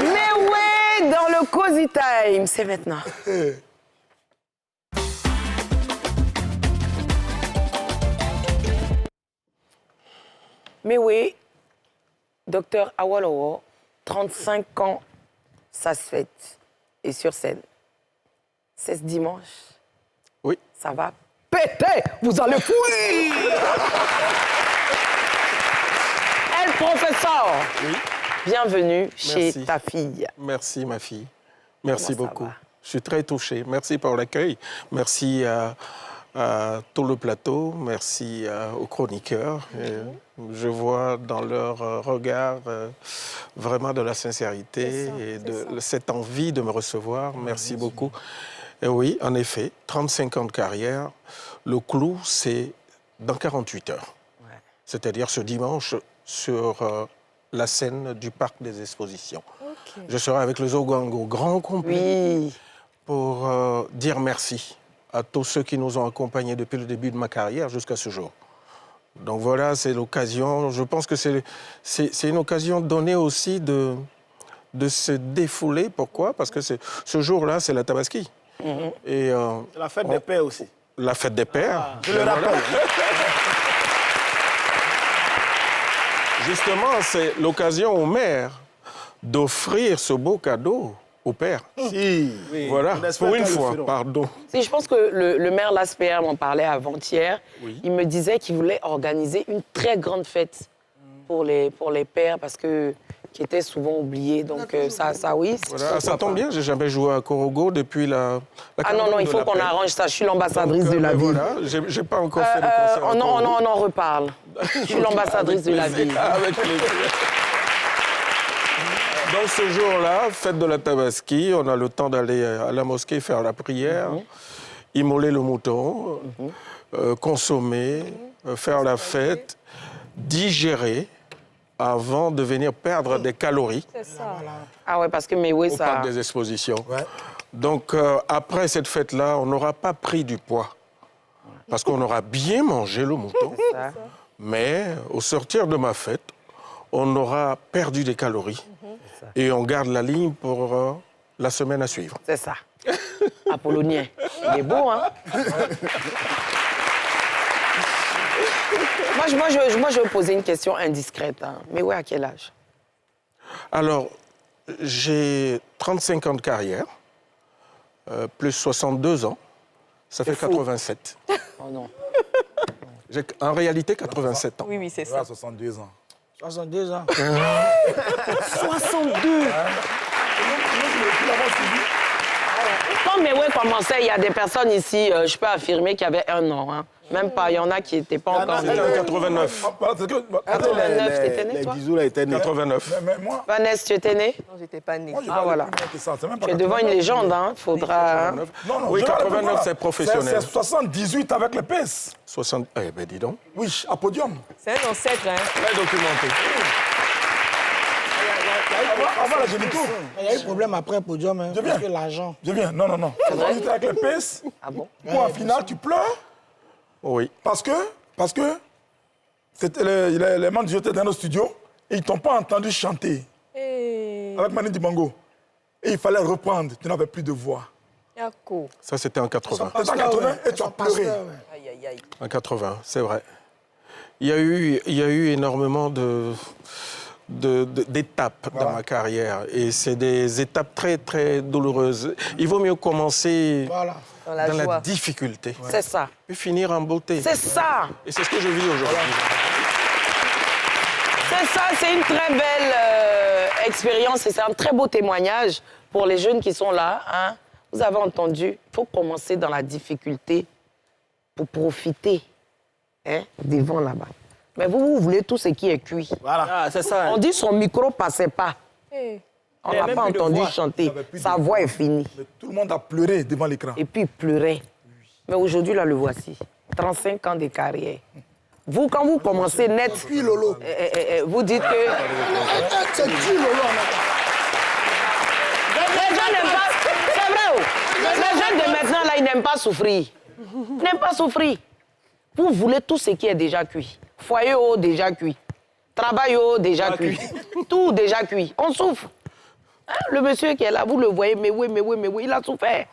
Mewé dans le Cozy Time, c'est maintenant. Mewé, docteur Awolowo, 35 ans, ça se fête. Et sur scène, c'est ce dimanche. Oui. Ça va péter, vous allez fouiller. Elle, professeur. Oui. Bienvenue chez Merci. ta fille. Merci, ma fille. Merci Comment ça beaucoup. va? Je suis très touché. Merci pour l'accueil. Merci à tout le plateau. Merci aux chroniqueurs. Je vois dans leur regard vraiment de la sincérité et de cette envie de me recevoir. Merci beaucoup. Et oui, en effet, 35 ans de carrière. Le clou, c'est dans 48 heures. Ouais. C'est-à-dire ce dimanche sur la scène du Parc des Expositions. Okay. Je serai avec le Zogang au grand complet Oui. pour dire merci à tous ceux qui nous ont accompagnés depuis le début de ma carrière jusqu'à ce jour. Donc voilà, c'est l'occasion, je pense que c'est une occasion donnée aussi de se défouler. Pourquoi? Parce que ce jour-là, c'est la Tabaski. Et La fête des pères aussi. la fête des pères. Je le rappelle. Justement, c'est l'occasion aux mères d'offrir ce beau cadeau au père. Si. Voilà, On espère pour une qu'elles le fois, feront. pardon. Si, je pense que le maire Lasper m'en parlait avant-hier. Oui. Il me disait qu'il voulait organiser une très grande fête pour les pères parce que qui étaient souvent oubliés. Donc ça oui. Voilà, ça tombe bien, j'ai jamais joué à Korogo depuis la Ah non, il faut qu'on arrange ça. Je suis l'ambassadrice de la ville. Voilà, j'ai pas encore fait de concert à On Korogo. en reparle. Je suis l'ambassadrice de la ville. Avec plaisir. Donc ce jour-là, fête de la Tabaski, on a le temps d'aller à la mosquée faire la prière, immoler le mouton, consommer, faire la fête, digérer avant de venir perdre des calories C'est ça. Ah ouais, parce que mais oui, au ça. parc des expositions. Donc après cette fête-là, on n'aura pas pris du poids parce qu'on aura bien mangé le mouton. ça. Mais au sortir de ma fête, on aura perdu des calories et on garde la ligne pour la semaine à suivre. C'est ça. Apollonien. Il est beau, hein? moi, je vais poser une question indiscrète. Hein. Mais ouais, à quel âge? Alors, j'ai 35 ans de carrière, plus 62 ans, ça fait 87. Oh non. J'ai en réalité 87 ans. Oui, c'est ça. 62 ans. 62 ans. 62! Quand Mewé commençait, il y a des personnes ici, je peux affirmer qu'il y avait 1 an. Hein. Même pas, il y en a qui n'étaient pas encore C'était nés. en 89. 89, t'étais né, toi? Les bisous, là, étaient nés. 89. Mais moi, Vanessa, tu étais née? Non, j'étais pas née. moi, je Ah, parle voilà. plus que ça. C'est même pas Tu es devant une 89. légende, hein. Faudra... hein. Non, Oui, je parle 89, plus, voilà. c'est professionnel. C'est 78 avec le PS. 60... Eh ben dis donc. Oui, à podium. C'est un ancêtre, hein. Très documenté. Avant la géniture. Il y a eu problème après le podium, hein, Je parce viens. que l'argent. Je viens. Non. Quand j'étais avec le PS, Ah bon? moi, en finale, tu pleures Oui. parce que c'était les membres du jeu étaient dans nos studios et ils t'ont pas entendu chanter Hey, avec Mani Dibango. Et il fallait reprendre. Tu n'avais plus de voix. Yako. Ça, c'était en 80. C'était en 80 et tu as pleuré. Aïe, aïe, aïe. En 80, c'est vrai. Il y a eu énormément d'étapes dans ma carrière. Et c'est des étapes très, très douloureuses. Il vaut mieux commencer Voilà. Dans la dans la joie. difficulté, C'est ça. puis finir en beauté. C'est ça. Et c'est ce que je vis aujourd'hui. C'est ça, c'est une très belle expérience et c'est un très beau témoignage pour les jeunes qui sont là. Hein. Vous avez entendu, il faut commencer dans la difficulté pour profiter Hein, devant là-bas. Mais vous voulez tout ce qui est cuit. Voilà. Ah, c'est ça. On dit son micro passait pas. On Il y a n'a même pas plus de entendu voix. chanter. Sa voix est finie. Mais tout le monde a pleuré devant l'écran. Et puis il pleurait. Mais aujourd'hui, là, le voici. 35 ans de carrière. Vous, quand vous commencez net, Lolo. vous dites que... C'est qui, Lolo? Les gens n'aiment pas... C'est vrai, oh. Les jeunes de maintenant, là, ils n'aiment pas souffrir. Ils n'aiment pas souffrir. Vous voulez tout ce qui est déjà cuit. Foyer, oh, déjà cuit. Travail, oh, déjà cuit. Tout déjà cuit. On souffre. Hein, le monsieur qui est là, vous le voyez, mais oui, il a souffert.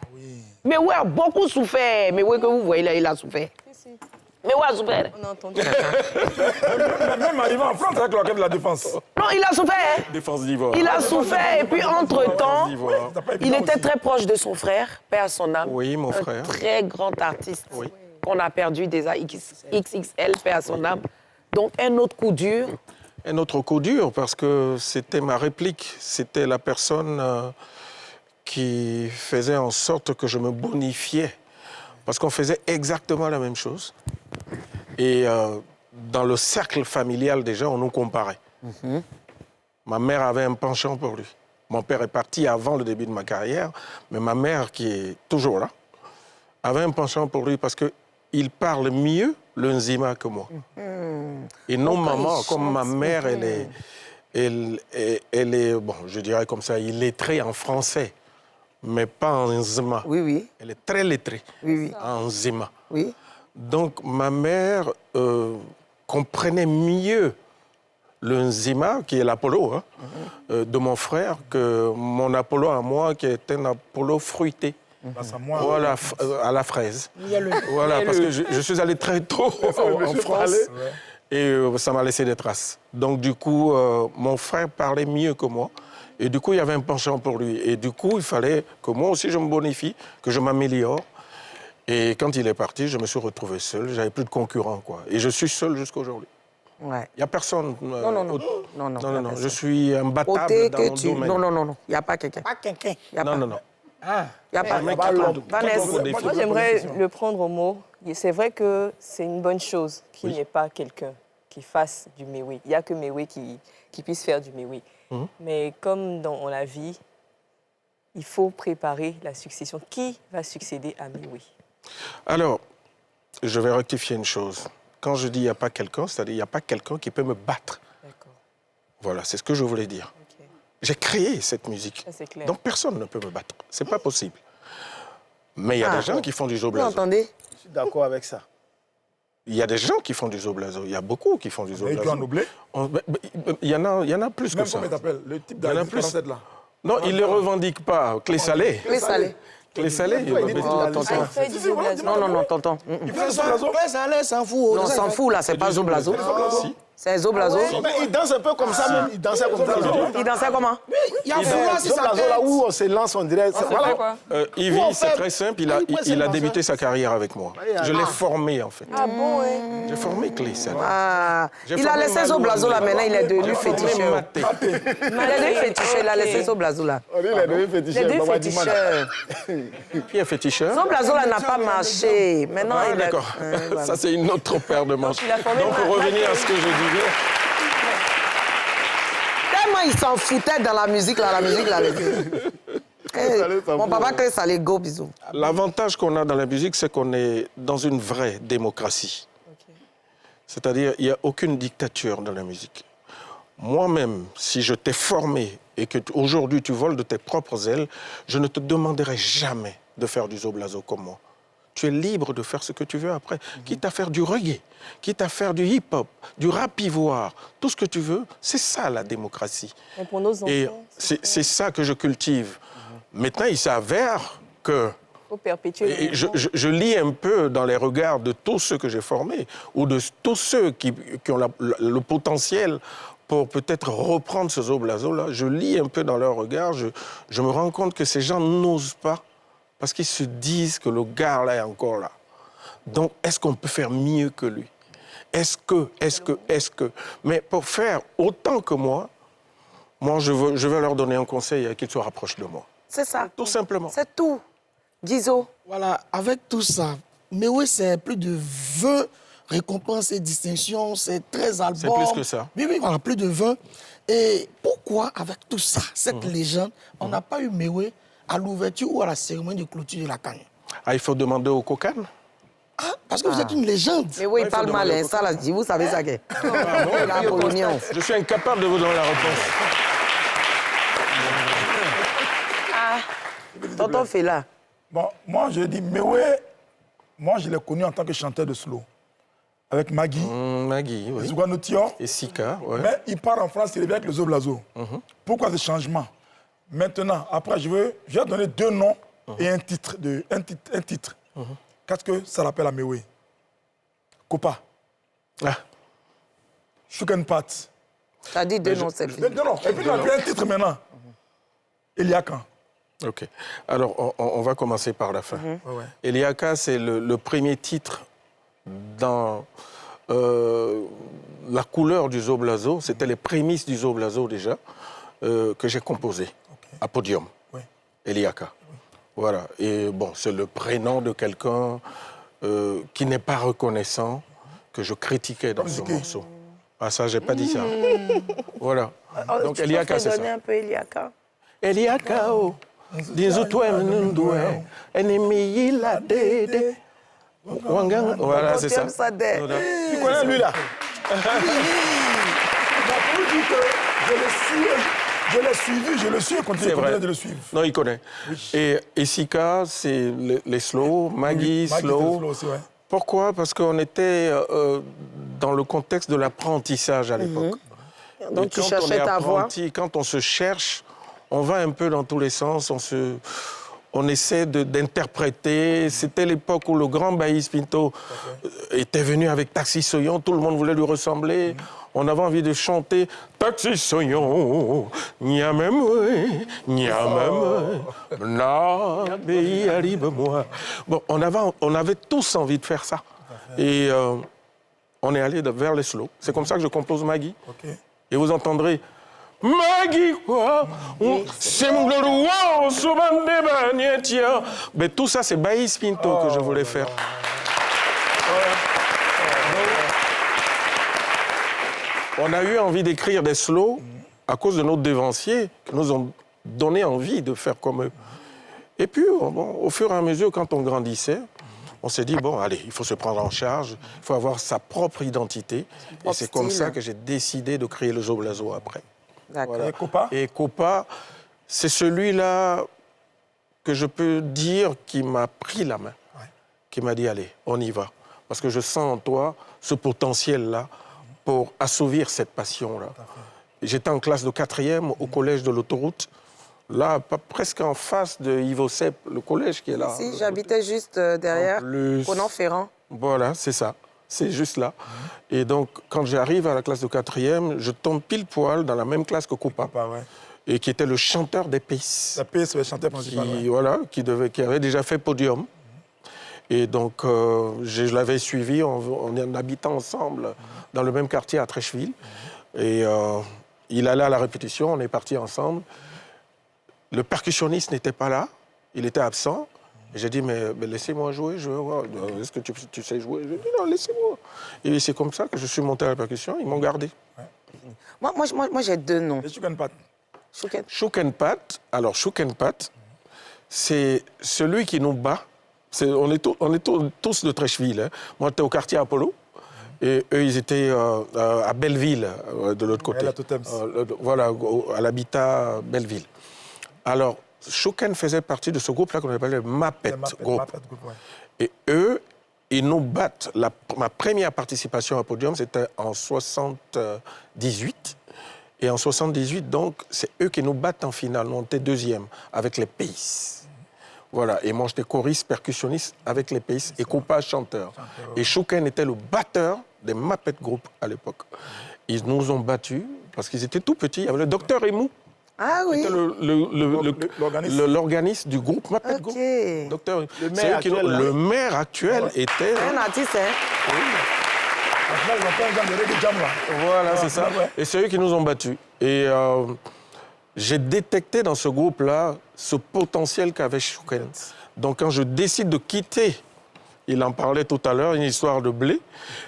Mais oui, a beaucoup souffert. Mais oui, que vous voyez là, il a souffert. Mais oui, a souffert. On a entendu. Même arrivé en France avec l'orchestre de la défense. Non, il a souffert. Hein. Défense d'Ivoire. Il a souffert. Et puis, entre-temps, d'Ivoire. il était très proche de son frère, père à son âme. Oui, mon frère. Un très grand artiste qu'on a perdu déjà, XXL, père à son âme. Donc, un autre coup dur. Un autre coup dur, parce que c'était ma réplique. C'était la personne qui faisait en sorte que je me bonifiais. Parce qu'on faisait exactement la même chose. Et dans le cercle familial, déjà, on nous comparait. Ma mère avait un penchant pour lui. Mon père est parti avant le début de ma carrière, mais ma mère, qui est toujours là, avait un penchant pour lui parce qu'il parle mieux le nzima que moi. Et non maman, comme ma mère, elle est, bon, je dirais comme ça, illettrée en français, mais pas en nzima. Oui, oui. Elle est très lettrée en nzima. Oui. Donc ma mère comprenait mieux le nzima, qui est l'Apollo, hein, de mon frère, que mon Apollo à moi, qui est un Apollo fruité. Voilà, à la fraise. Voilà, parce que je suis allé très tôt en France et ça m'a laissé des traces. Donc du coup, mon frère parlait mieux que moi. Et du coup, il y avait un penchant pour lui. Et du coup, il fallait que moi aussi, je me bonifie, que je m'améliore. Et quand il est parti, je me suis retrouvé seul. J'avais plus de concurrents, quoi. Et je suis seul jusqu'à aujourd'hui. Ouais. Il n'y a personne. Non. Je suis imbattable dans mon domaine. Non. Il n'y a pas quelqu'un. Pas quelqu'un. Non. Il n'y a pas. Vanessa. Moi, j'aimerais le prendre au mot. C'est vrai que c'est une bonne chose qu'il n'y ait pas quelqu'un qui fasse du méoui. Il n'y a que méoui qui puisse faire du méoui. Mais comme dans la vie, il faut préparer la succession. Qui va succéder à méoui? Alors, je vais rectifier une chose. Quand je dis il n'y a pas quelqu'un, c'est-à-dire il n'y a pas quelqu'un qui peut me battre. D'accord. Voilà, c'est ce que je voulais dire. Okay. J'ai créé cette musique. Ça, c'est clair. Donc personne ne peut me battre. C'est pas possible. Mais il y a des gens qui font du Vous zoblazo. entendez? Je suis d'accord avec ça. Il y a des gens qui font du zoblazo. Il y a beaucoup qui font du Et zoblazo. tu en oublies? Il y en a plus Même que ça. comment il t'appelle? Le type Il y en a de plus. 47 là. Non, il ne les revendique pas. Clé salée. Clé salée. Clé salée. Tonton. fait du zoblazo. Non, tonton. Il fait ça blazo? Ça allait, s'en fout. Non, on s'en fout, là. C'est pas zoblazo. Si. C'est zoblazo. Il danse un peu comme ça, même. Il dansait comme ça. Il dansait comment? Il y a Froid sur sa Zoblazo, là tête. où on se lance, on dirait... Voilà. Quoi? Yvi, on c'est fait- très simple. on peut Il a se débuté sa carrière avec moi. Je l'ai formé, en fait. Ah bon, ouais. J'ai formé Clé salée. Ah, J'ai il a formé laissé Malou zoblazo, là. André. Maintenant, il est devenu J'ai formé féticheur. Maté. Il est devenu féticheur. Il a laissé zoblazo, là. Il est devenu Il est féticheur. devenu Baba Dimana. féticheur. Qui est féticheur? Zoblazo, là, n'a pas marché. Maintenant, Ah, il est... d'accord. voilà. Ça, c'est une autre paire de manches. il a formé Donc, pour revenir à ce que je disais... Tellement il s'en foutait dans la musique, là. Mon papa Clé salée, go, bisous. L'avantage qu'on a dans la musique, c'est qu'on est dans une vraie démocratie. C'est-à-dire, il n'y a aucune dictature dans la musique. Moi-même, si je t'ai formé et que aujourd'hui tu voles de tes propres ailes, je ne te demanderai jamais de faire du zoblazo comme moi. Tu es libre de faire ce que tu veux après. Quitte à faire du reggae, quitte à faire du hip-hop, du rap ivoire, tout ce que tu veux, c'est ça la démocratie. Mais pour nos enfants, Et c'est ça que je cultive. Maintenant, il s'avère que... il faut perpétuer Et le je lis un peu dans les regards de tous ceux que j'ai formés, ou de tous ceux qui ont le potentiel pour peut-être reprendre ce zoblazo-là. Je lis un peu dans leurs regards, je me rends compte que ces gens n'osent pas, parce qu'ils se disent que le gars là est encore là. Donc, est-ce qu'on peut faire mieux que lui? Est-ce que... Mais pour faire autant que moi, je veux leur donner un conseil, qu'ils se rapprochent de moi. C'est ça. Tout simplement. C'est tout. Gizo. Voilà, avec tout ça, mais oui, c'est plus de 20 récompenses et distinctions, c'est 13 albums. C'est plus que ça. Oui, oui, voilà, plus de 20. Et pourquoi, avec tout ça, cette légende, on n'a pas eu Mewé à l'ouverture ou à la cérémonie de clôture de la CAN? Ah, il faut demander au Kokan. Ah, parce que vous êtes une légende. Mais oui, il parle mal, hein, ça, là, vous savez ça qu'est. Je suis incapable de vous donner la réponse. Tonton Fela. Bon, moi, je dis, Mewé, moi, je l'ai connu en tant que chanteur de slow. Avec Maggie. Maggie, oui. Zouganotio. Et Sika, ouais. Mais il part en France, il revient avec le Zoblazo. Pourquoi ce changement? Maintenant, après, je vais donner 2 noms et un titre. Qu'est-ce que ça l'appelle à Mewé? Kopa. Shuken Pat. Ça dit 2 noms, c'est fini. 2 noms. Et puis, il a pris un titre maintenant. Eliaka. OK. Alors, on va commencer par la fin. Eliaka, c'est le premier titre dans la couleur du Zoblazo. C'était les prémices du Zoblazo déjà, que j'ai composé à Podium. Eliaka. Voilà. Et bon, c'est le prénom de quelqu'un qui n'est pas reconnaissant, que je critiquais dans ce morceau. Ah, ça, j'ai pas dit ça. Voilà. Donc, Eliaka, c'est ça. Donner un peu Eliaka. Eliaka, oh. Voilà, c'est ça. Tu connais lui là? Pour dire que je l'ai suivi, je le suis et continue de le suivre. Non, il connaît. Oui. Et Sika, c'est les slow, Maggie, slow. Aussi, ouais. Pourquoi? Parce qu'on était dans le contexte de l'apprentissage à l'époque. Donc tu cherchais ta voix. Quand on se cherche, on va un peu dans tous les sens, on essaie d'interpréter. C'était l'époque où le grand Baïs Pinto était venu avec Taxi Soyon, tout le monde voulait lui ressembler. On avait envie de chanter Taxi Soyon, Niamem, na pays arrive moi. Bon, on avait tous envie de faire ça. Et on est allé vers les slow. C'est comme ça que je compose Maggie. Et vous entendrez Maggie, c'est mon glorieux, souvent des mais tout ça, c'est Baïs Pinto que je voulais faire. On a eu envie d'écrire des slows à cause de nos devanciers qui nous ont donné envie de faire comme eux. Et puis, au fur et à mesure, quand on grandissait, on s'est dit, bon, allez, il faut se prendre en charge, il faut avoir sa propre identité. Et c'est comme ça que j'ai décidé de créer le Zoblazo après. Voilà. Et Kopa? Et Kopa, c'est celui-là que je peux dire qui m'a pris la main, qui m'a dit, allez, on y va. Parce que je sens en toi ce potentiel-là pour assouvir cette passion-là. J'étais en classe de 4e au collège de l'autoroute, là, presque en face de Ivo Sepp, le collège qui est là. Si, j'habitais juste derrière, Conan-Ferrand. Voilà, c'est ça. C'est juste là. Et donc, quand j'arrive à la classe de 4e, je tombe pile poil dans la même classe que Kopa. Et qui était le chanteur des Pays. La Pays, c'est le chanteur principal. Voilà, qui avait déjà fait Podium. Et donc, je l'avais suivi en habitant ensemble dans le même quartier à Trècheville. Et il allait à la répétition, on est partis ensemble. Le percussionniste n'était pas là, il était absent. Et j'ai dit, mais laissez-moi jouer, je veux voir. Est-ce que tu sais jouer? Je dis, non, laissez-moi. Et c'est comme ça que je suis monté à la percussion, ils m'ont gardé. Moi j'ai 2 noms. Et Shuken Pat? Shuken Pat, alors Shuken Pat, c'est celui qui nous bat. On est tous de Trècheville. Hein. Moi, j'étais au quartier Apollo. Et eux, ils étaient à Belleville, de l'autre côté. Voilà, à l'habitat Belleville. Alors, Shuken faisait partie de ce groupe-là qu'on appelait le Mapet Group. Et eux, ils nous battent. Ma première participation à Podium, c'était en 78. Et en 78, donc, c'est eux qui nous battent en finale. On était 2e avec les Pays. Voilà, et moi j'étais choriste, percussionniste avec les Pays et Kopa chanteur. Et Shuken était le batteur des Mapet Group à l'époque. Ils nous ont battus parce qu'ils étaient tout petits. Il y avait le docteur Emou. Ah oui. C'était l'organisme du groupe Mapet Group. Docteur, le maire actuel était... Un artiste, hein? Oui. Voilà, c'est ça. Et c'est eux qui nous ont battus. Et j'ai détecté dans ce groupe-là ce potentiel qu'avait Shuken. Donc quand je décide de quitter Il en parlait tout à l'heure, une histoire de blé.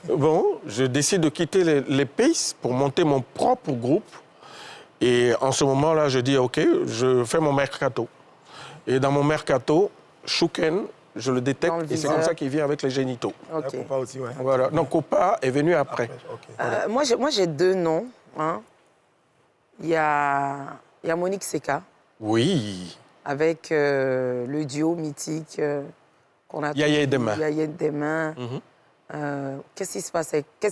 Bon, je décide de quitter les Pace pour monter mon propre groupe. Et en ce moment-là, je dis, OK, je fais mon mercato. Et dans mon mercato, Chouken, je le détecte et c'est comme ça qu'il vient avec les génitaux. Ok. Copa aussi, ouais. Voilà. Donc, Copa est venu après. Moi, j'ai deux noms. Hein. Il y a Monique Seka. Oui. Avec le duo mythique qu'on a... Yaya Demain. Yaya Demain. Qu'est-ce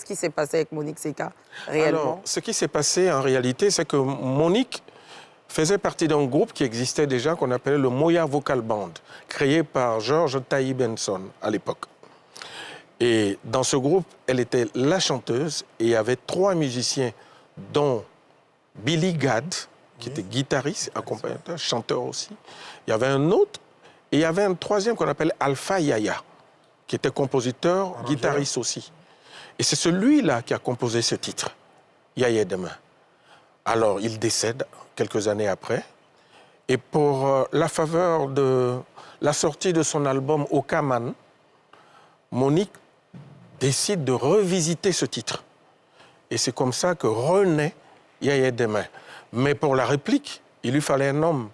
qui s'est passé avec Monique Seka, réellement? Alors, ce qui s'est passé en réalité, c'est que Monique faisait partie d'un groupe qui existait déjà, qu'on appelait le Moya Vocal Band, créé par George Taï Benson à l'époque. Et dans ce groupe, elle était la chanteuse et il y avait 3 musiciens, dont Billy Gadd, qui était guitariste, accompagnateur, chanteur aussi. Il y avait un autre et il y avait un troisième qu'on appelle Alpha Yaya, qui était compositeur, guitariste aussi. Et c'est celui-là qui a composé ce titre, Yaya Demain. Alors, il décède quelques années après. Et pour la faveur de la sortie de son album Okaman, Monique décide de revisiter ce titre. Et c'est comme ça que renaît Yaya Demain. Mais pour la réplique, il lui fallait un homme.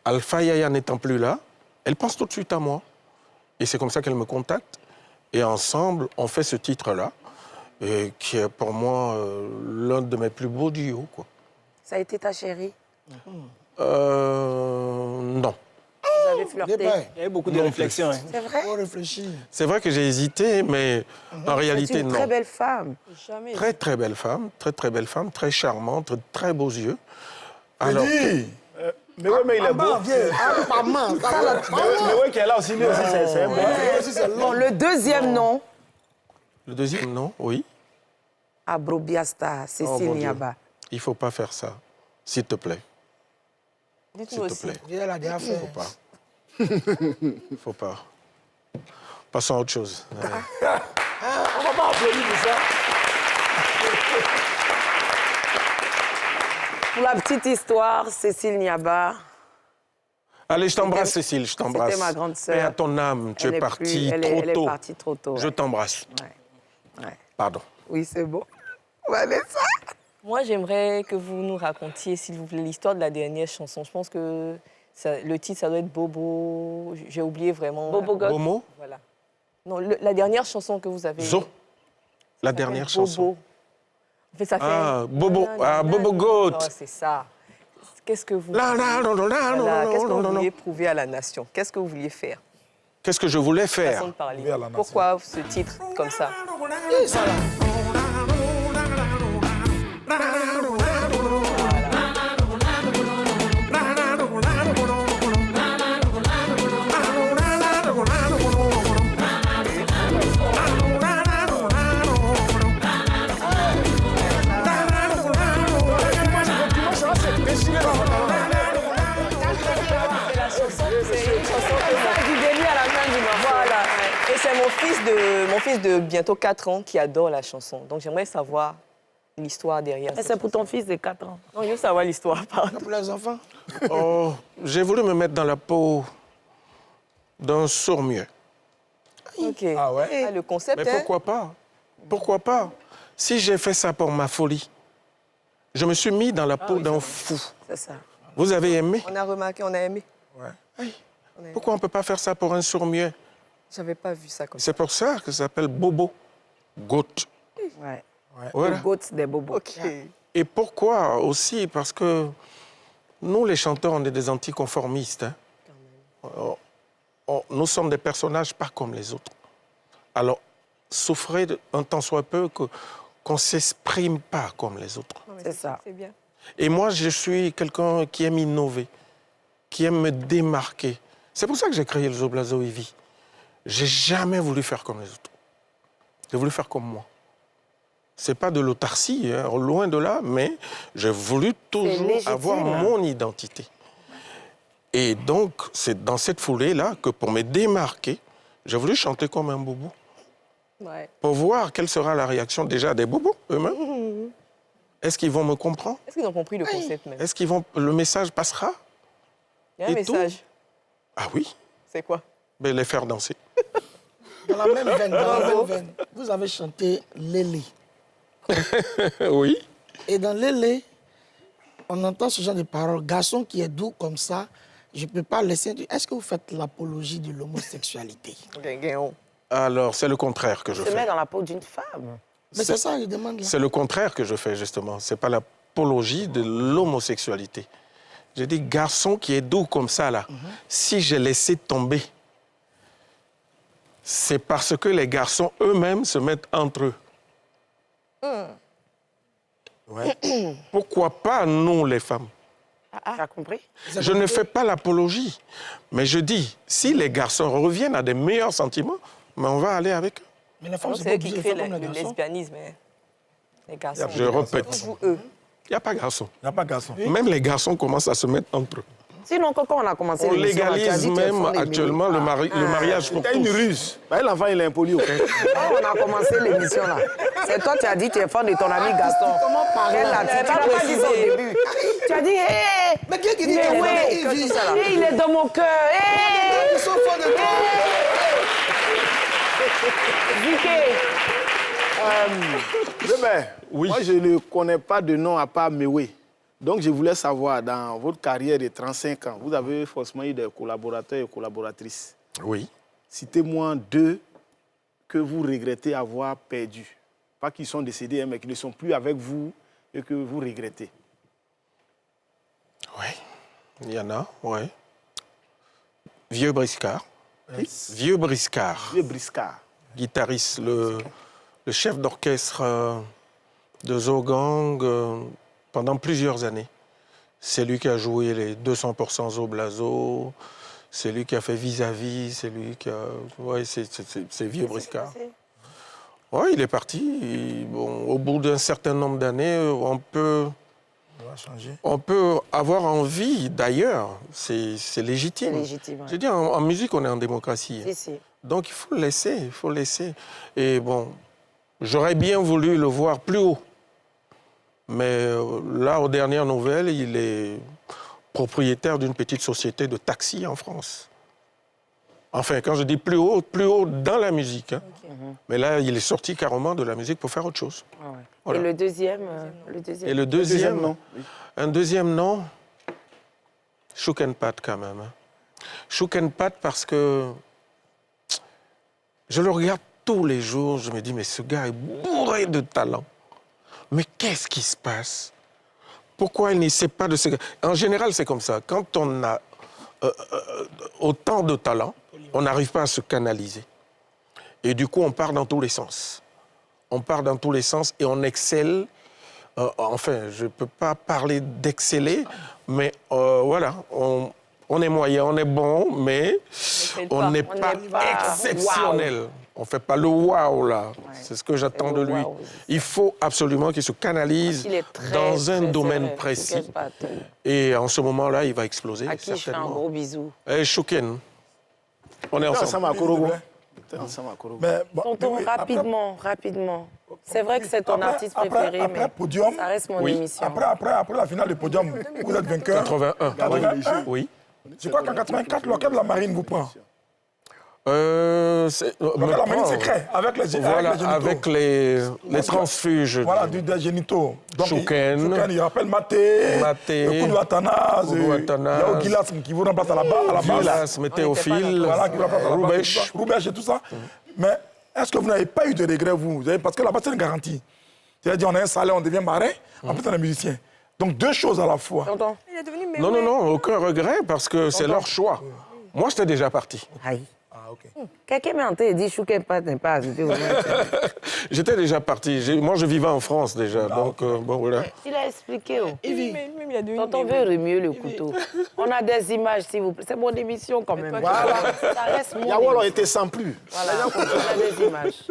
Alpha Yaya n'étant plus là, elle pense tout de suite à moi. Et c'est comme ça qu'elle me contacte. Et ensemble, on fait ce titre-là, qui est pour moi l'un de mes plus beaux duos, quoi. Ça a été ta chérie? Non. Vous avez flirté? Il y a eu beaucoup de réflexions. Hein. C'est vrai? C'est vrai que j'ai hésité, mais en réalité, non. C'est une très belle femme. Jamais. Très, très belle femme, très charmante, très beaux yeux. Alors, Mais oui, mais il est beau. Mais oui, qui est là aussi, lui aussi, c'est un bon. Bon, le deuxième nom, le deuxième nom, oui. Abrobiasta, Cécile mon Dieu. Niaba. Il ne faut pas faire ça, s'il te plaît. Dites-nous S'il te aussi. plaît. Elle a déjà fait. Faut pas. Faut pas. Passons à autre chose. On va pas applaudir pour ça. Pour la petite histoire, Cécile Niaba. Allez, je t'embrasse, Cécile, je t'embrasse. C'était ma grande sœur. Paix à ton âme, tu es partie trop Elle est tôt. partie trop tôt. Je t'embrasse. Ouais. Pardon. Oui, c'est beau. Vanessa. Moi, j'aimerais que vous nous racontiez, s'il vous plaît, l'histoire de la dernière chanson. Je pense que le titre, ça doit être Bobo. J'ai oublié vraiment. Bobo God. Bomo, Voilà. Non, la dernière chanson que vous avez. Zo, la s'appelle dernière Bobo. chanson. En fait, ça fait. Ah, Bobo, Bobo Goat. Oh, c'est ça. Qu'est-ce que vous. La, la, la, la, la, Voilà, la, qu'est-ce que la, vous la, la. vouliez prouver à la nation? Qu'est-ce que vous vouliez faire? Qu'est-ce que je voulais faire? Façon de parler. Prouver à la nation. Pourquoi ce titre comme ça? Voilà. Et c'est mon fils de bientôt 4 ans qui adore la chanson. Donc j'aimerais savoir l'histoire derrière. Et c'est pour ton fils de 4 ans. Non, je veux savoir l'histoire, pardon. Pour les enfants. Oh, j'ai voulu me mettre dans la peau d'un sourd-muet. Ok. Ah ouais? Ah, le concept, Mais pourquoi pas? Pourquoi pas? Si j'ai fait ça pour ma folie, je me suis mis dans la peau d'un fou. C'est ça. Vous avez aimé? On a remarqué, on a aimé. Pourquoi on ne peut pas faire ça pour un sourd-muet? J'avais pas vu ça comme ça. C'est pour ça que ça s'appelle Bobo Goat. Ouais. Voilà. Le goat des bobos. Ok. Et pourquoi aussi? Parce que nous, les chanteurs, on est des anticonformistes. Hein. Nous sommes des personnages pas comme les autres. Alors, souffrez un tant soit peu qu'on ne s'exprime pas comme les autres. Non, mais C'est ça. C'est bien. Et moi, je suis quelqu'un qui aime innover, qui aime me démarquer. C'est pour ça que j'ai créé le Zoblazo Evi. J'ai jamais voulu faire comme les autres. J'ai voulu faire comme moi. C'est pas de l'autarcie, hein, loin de là, mais j'ai voulu toujours légitime. avoir mon identité. Et donc, c'est dans cette foulée-là que pour me démarquer, j'ai voulu chanter comme un bobo. Ouais. Pour voir quelle sera la réaction déjà des bobos eux-mêmes. Est-ce qu'ils vont me comprendre? Est-ce qu'ils ont compris le concept même? Est-ce qu'ils vont... Le message passera? Il y a un et tout? message. Ah oui, C'est quoi? mais les faire danser. Dans la même veine, vous avez chanté Lélé. Oui. Et dans Lélé, on entend ce genre de paroles. Garçon qui est doux comme ça, je ne peux pas laisser... Est-ce que vous faites l'apologie de l'homosexualité? Alors, c'est le contraire que je Se met fais. dans la peau d'une femme. Mais c'est ça, je demande là. C'est le contraire que je fais, justement. Ce n'est pas l'apologie de l'homosexualité. Je dis, garçon qui est doux comme ça, là, si j'ai laissé tomber, c'est parce que les garçons eux-mêmes se mettent entre eux. Ouais. Pourquoi pas nous, les femmes? Tu as compris? Je ne fais pas l'apologie, mais je dis, si les garçons reviennent à des meilleurs sentiments, mais on va aller avec eux. Mais la femme, C'est eux qui créent le lesbianisme. Les garçons. Je répète, Toujours eux. il n'y a pas garçon. Il n'y a pas garçon. Même les garçons commencent à se mettre entre eux. Sinon, quand on a commencé On l'émission, tu as légalise dit que même font les actuellement le mariage pour C'est une tous. ruse. Bah, l'enfant, il est impoli. Quand on a commencé l'émission, là, c'est toi qui as dit que tu es fan de ton ami Gaston. Comment parler? Tu n'as pas dit ça au début. Tu as dit, hé, Mais qui est qui dit mais que oui, il est dans mon cœur. Hé, Ils sont forts de toi. Oui. Moi, je ne connais pas de nom à part Mewé. Donc, je voulais savoir, dans votre carrière de 35 ans, vous avez forcément eu des collaborateurs et collaboratrices. Oui. Citez-moi 2 que vous regrettez avoir perdus. Pas qu'ils sont décédés, mais qui ne sont plus avec vous et que vous regrettez. Oui, il y en a, oui. Vieux Briscard. Vieux Briscard. Vieux Briscard. Guitariste, le chef d'orchestre de Zogang pendant plusieurs années. C'est lui qui a joué les 200% Zoblazo, c'est lui qui a fait Vis-à-vis, c'est lui qui a... Oui, c'est Vieux Briscard. Oui, il est parti. Bon, au bout d'un certain nombre d'années, on peut avoir envie, d'ailleurs, c'est légitime. C'est légitime, ouais. Je dis, en musique, on est en démocratie. Si, si. Donc, il faut laisser. Et bon, j'aurais bien voulu le voir plus haut. Mais là, aux dernières nouvelles, il est propriétaire d'une petite société de taxi en France. Enfin, quand je dis plus haut dans la musique. Hein. Okay. Mais là, il est sorti carrément de la musique pour faire autre chose. Ah ouais. Voilà. Et le deuxième, Et le deuxième nom. Un deuxième nom, Chouk and Pat quand même. Hein. Chouk and Pat parce que je le regarde tous les jours, je me dis, mais ce gars est bourré de talent. Mais qu'est-ce qui se passe? Pourquoi il n'essaie pas de se... En général, c'est comme ça. Quand on a autant de talent, on n'arrive pas à se canaliser. Et du coup, on part dans tous les sens. On part dans tous les sens et on excelle. Enfin, je ne peux pas parler d'exceller, mais voilà, on est moyen, on est bon, mais on n'est pas exceptionnel. Wow. On ne fait pas le wow, là. Ouais. C'est ce que j'attends de lui. Wow, il faut absolument qu'il se canalise dans un domaine précis. Et en ce moment-là, il va exploser, à qui je fais un gros bisou. Et Chouken, on est ensemble. À Korogo. Mais bon, tonton, rapidement. C'est vrai que c'est ton artiste préféré, après mais podium, ça reste mon émission. Après la finale du podium, vous êtes vainqueur. 81. Oui. Je crois qu'en 84, l'orchestre de la Marine vous prend. La marine secret, avec les avec les transfuges. Voilà, des génitaux. Chouken, il rappelle Maté, Koudou Athanase, Yao Gilas qui vous remplace à la base. Gilas, Météophile, Roubèche et tout ça. Mais est-ce que vous n'avez pas eu de regrets, vous? Parce que là-bas, c'est une garantie. C'est-à-dire, on a un salaire, on devient marin, en plus, on est musicien. Donc, deux choses à la fois. Non, aucun regret, parce que c'est leur choix. Moi, j'étais déjà parti. Aïe. Quelqu'un m'a entendu dire Chouk and Pat n'est pas arrivé au moins. J'étais déjà parti. Moi, je vivais en France déjà. Donc, bon, voilà. Il a expliqué. Tonton veut remuer le couteau. On a des images, s'il vous plaît. C'est mon émission quand même. Voilà. Ça reste mon Yawolo était sans plus. Voilà, on a des images.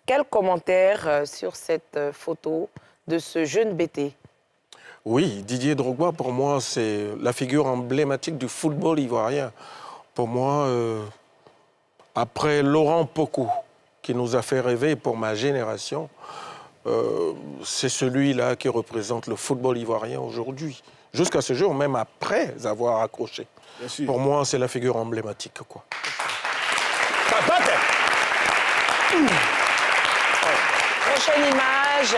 Quel commentaire sur cette photo de ce jeune BT? Oui, Didier Drogba, pour moi, c'est la figure emblématique du football ivoirien. Pour moi, après Laurent Pokou, qui nous a fait rêver pour ma génération, c'est celui-là qui représente le football ivoirien aujourd'hui. Jusqu'à ce jour, même après avoir accroché. Pour moi, c'est la figure emblématique, quoi. Prochaine image.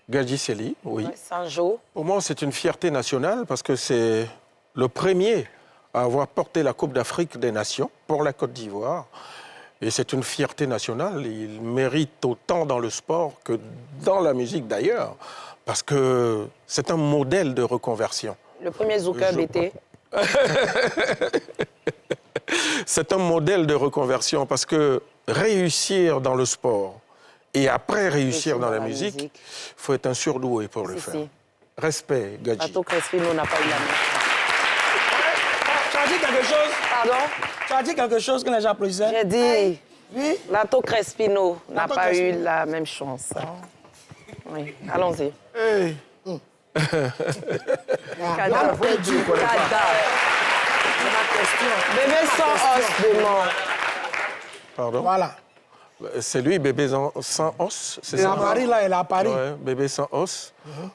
Gadji Sely, oui. Ouais, Saint-Jo. Pour moi, c'est une fierté nationale parce que c'est le premier à avoir porté la Coupe d'Afrique des Nations pour la Côte d'Ivoire. Et c'est une fierté nationale. Il mérite autant dans le sport que dans la musique d'ailleurs, parce que c'est un modèle de reconversion. Le premier Zouka BT. C'est un modèle de reconversion parce que réussir dans le sport et après réussir dans la musique, il faut être un surdoué pour le faire. Respect, Gadji. Lato Crespino n'a pas eu la même chance. Tu as dit quelque chose? Pardon? Tu as dit quelque chose que les gens applaudissaient? J'ai dit, oui? Lato Crespino n'a Lato pas Crespino. eu la même chance. Oui, allons-y. Hey. Cadavre. Bébé sans os de mort. Pardon? Voilà. C'est lui, bébé sans os, c'est Il est ça? à Paris, là, il est à Paris. Ouais, bébé sans os.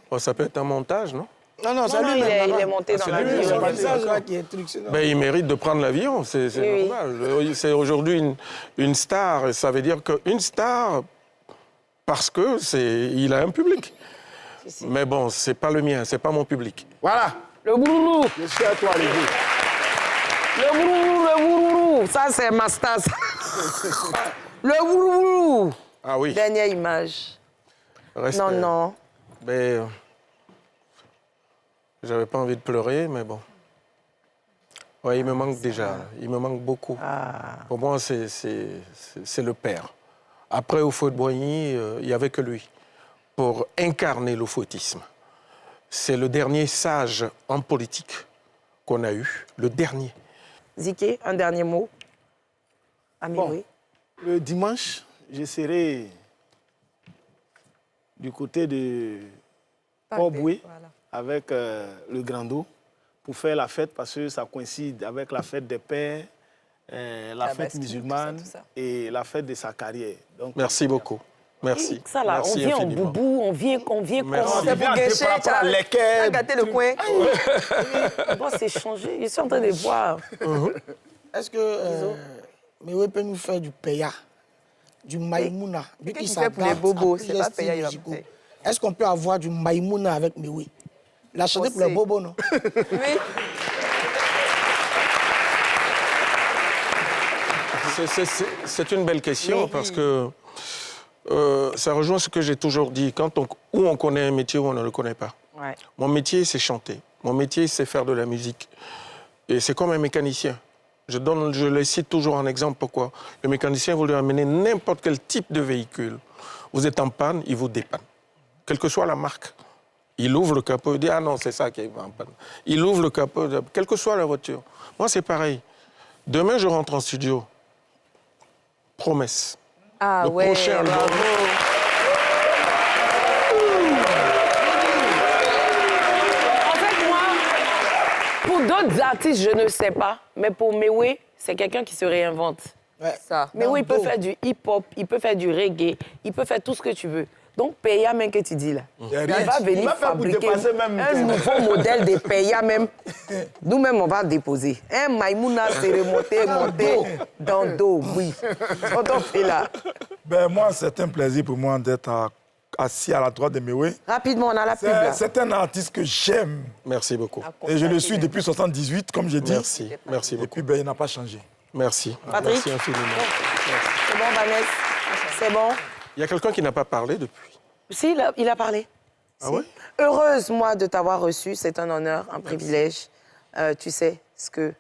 Oh, ça peut être un montage, non? Non, c'est Non, lui. il est monté dans C'est lui, l'avion. c'est pas ça, je crois, qui est truc. Ben, il mérite de prendre l'avion, c'est Oui. normal. C'est aujourd'hui une star, et ça veut dire qu'une star, parce que il a un public. Mais bon, c'est pas le mien, c'est pas mon public. Voilà. Le bouloulou. Je suis à toi, les gars. Le bouloulou. Ça, c'est ma star. Le bouloulou. Ah oui. Dernière image. Respect. Non. Ben, j'avais pas envie de pleurer, mais bon. Ouais, il me manque déjà. Il me manque beaucoup. Pour moi, c'est le père. Après, au Houphouët-Boigny, il n'y avait que lui pour incarner le fouettisme. C'est le dernier sage en politique qu'on a eu, le dernier. Ziké, un dernier mot. Bon, le dimanche, je serai du côté de Port-Boué avec le Grando pour faire la fête parce que ça coïncide avec la fête des pères, la fête musulmane tout ça. Et la fête de sa carrière. Donc, merci beaucoup. Merci. Ça là, merci on vient infiniment. en boubou, on vient commencer pour gâcher, tu as gâté le coin. On doit s'échanger. Je suis en train de voir. Est-ce que Mewe peut nous faire du Peya, du Maïmouna? Qu'est-ce qu'il fait pour les bobos? C'est pas Peya, il va faire. Est-ce qu'on peut avoir du Maïmouna avec Mewe? La chanter pour les bobos, non? Oui. C'est une belle question parce que ça rejoint ce que j'ai toujours dit. Où on connaît un métier ou on ne le connaît pas. Ouais. Mon métier, c'est chanter. Mon métier, c'est faire de la musique. Et c'est comme un mécanicien. Je les cite toujours en exemple. Pourquoi? Le mécanicien, vous lui amenez n'importe quel type de véhicule. Vous êtes en panne, il vous dépanne. Quelle que soit la marque. Il ouvre le capot, il dit « Ah non, c'est ça qui est en panne. » Il ouvre le capot, quelle que soit la voiture. Moi, c'est pareil. Demain, je rentre en studio. Promesse. Ah le prochain album. En fait, moi, pour d'autres artistes, je ne sais pas. Mais pour Mewe, c'est quelqu'un qui se réinvente. Ouais. Ça. Mewe, il peut faire du hip-hop, il peut faire du reggae, il peut faire tout ce que tu veux. Donc, Peya, même que tu dis là, il va venir fabriquer un nouveau modèle de Peya même. Nous-mêmes, on va déposer. Un Maïmouna, c'est remonté dans le dos, oui. On t'en fait là. Ben, moi, c'est un plaisir pour moi d'être assis à la droite de Mewe. Rapidement, on a la pub là. C'est un artiste que j'aime. Merci beaucoup. Et je le suis depuis 78, comme j'ai dit. Merci. Merci beaucoup. Et puis, ben, il n'a pas changé. Merci. Patrick? Merci infiniment. C'est bon, Vanessa? C'est bon? Il y a quelqu'un qui n'a pas parlé depuis. Si, il a parlé. Ah oui? Heureuse, moi, de t'avoir reçu. C'est un honneur, un privilège. Tu sais ce que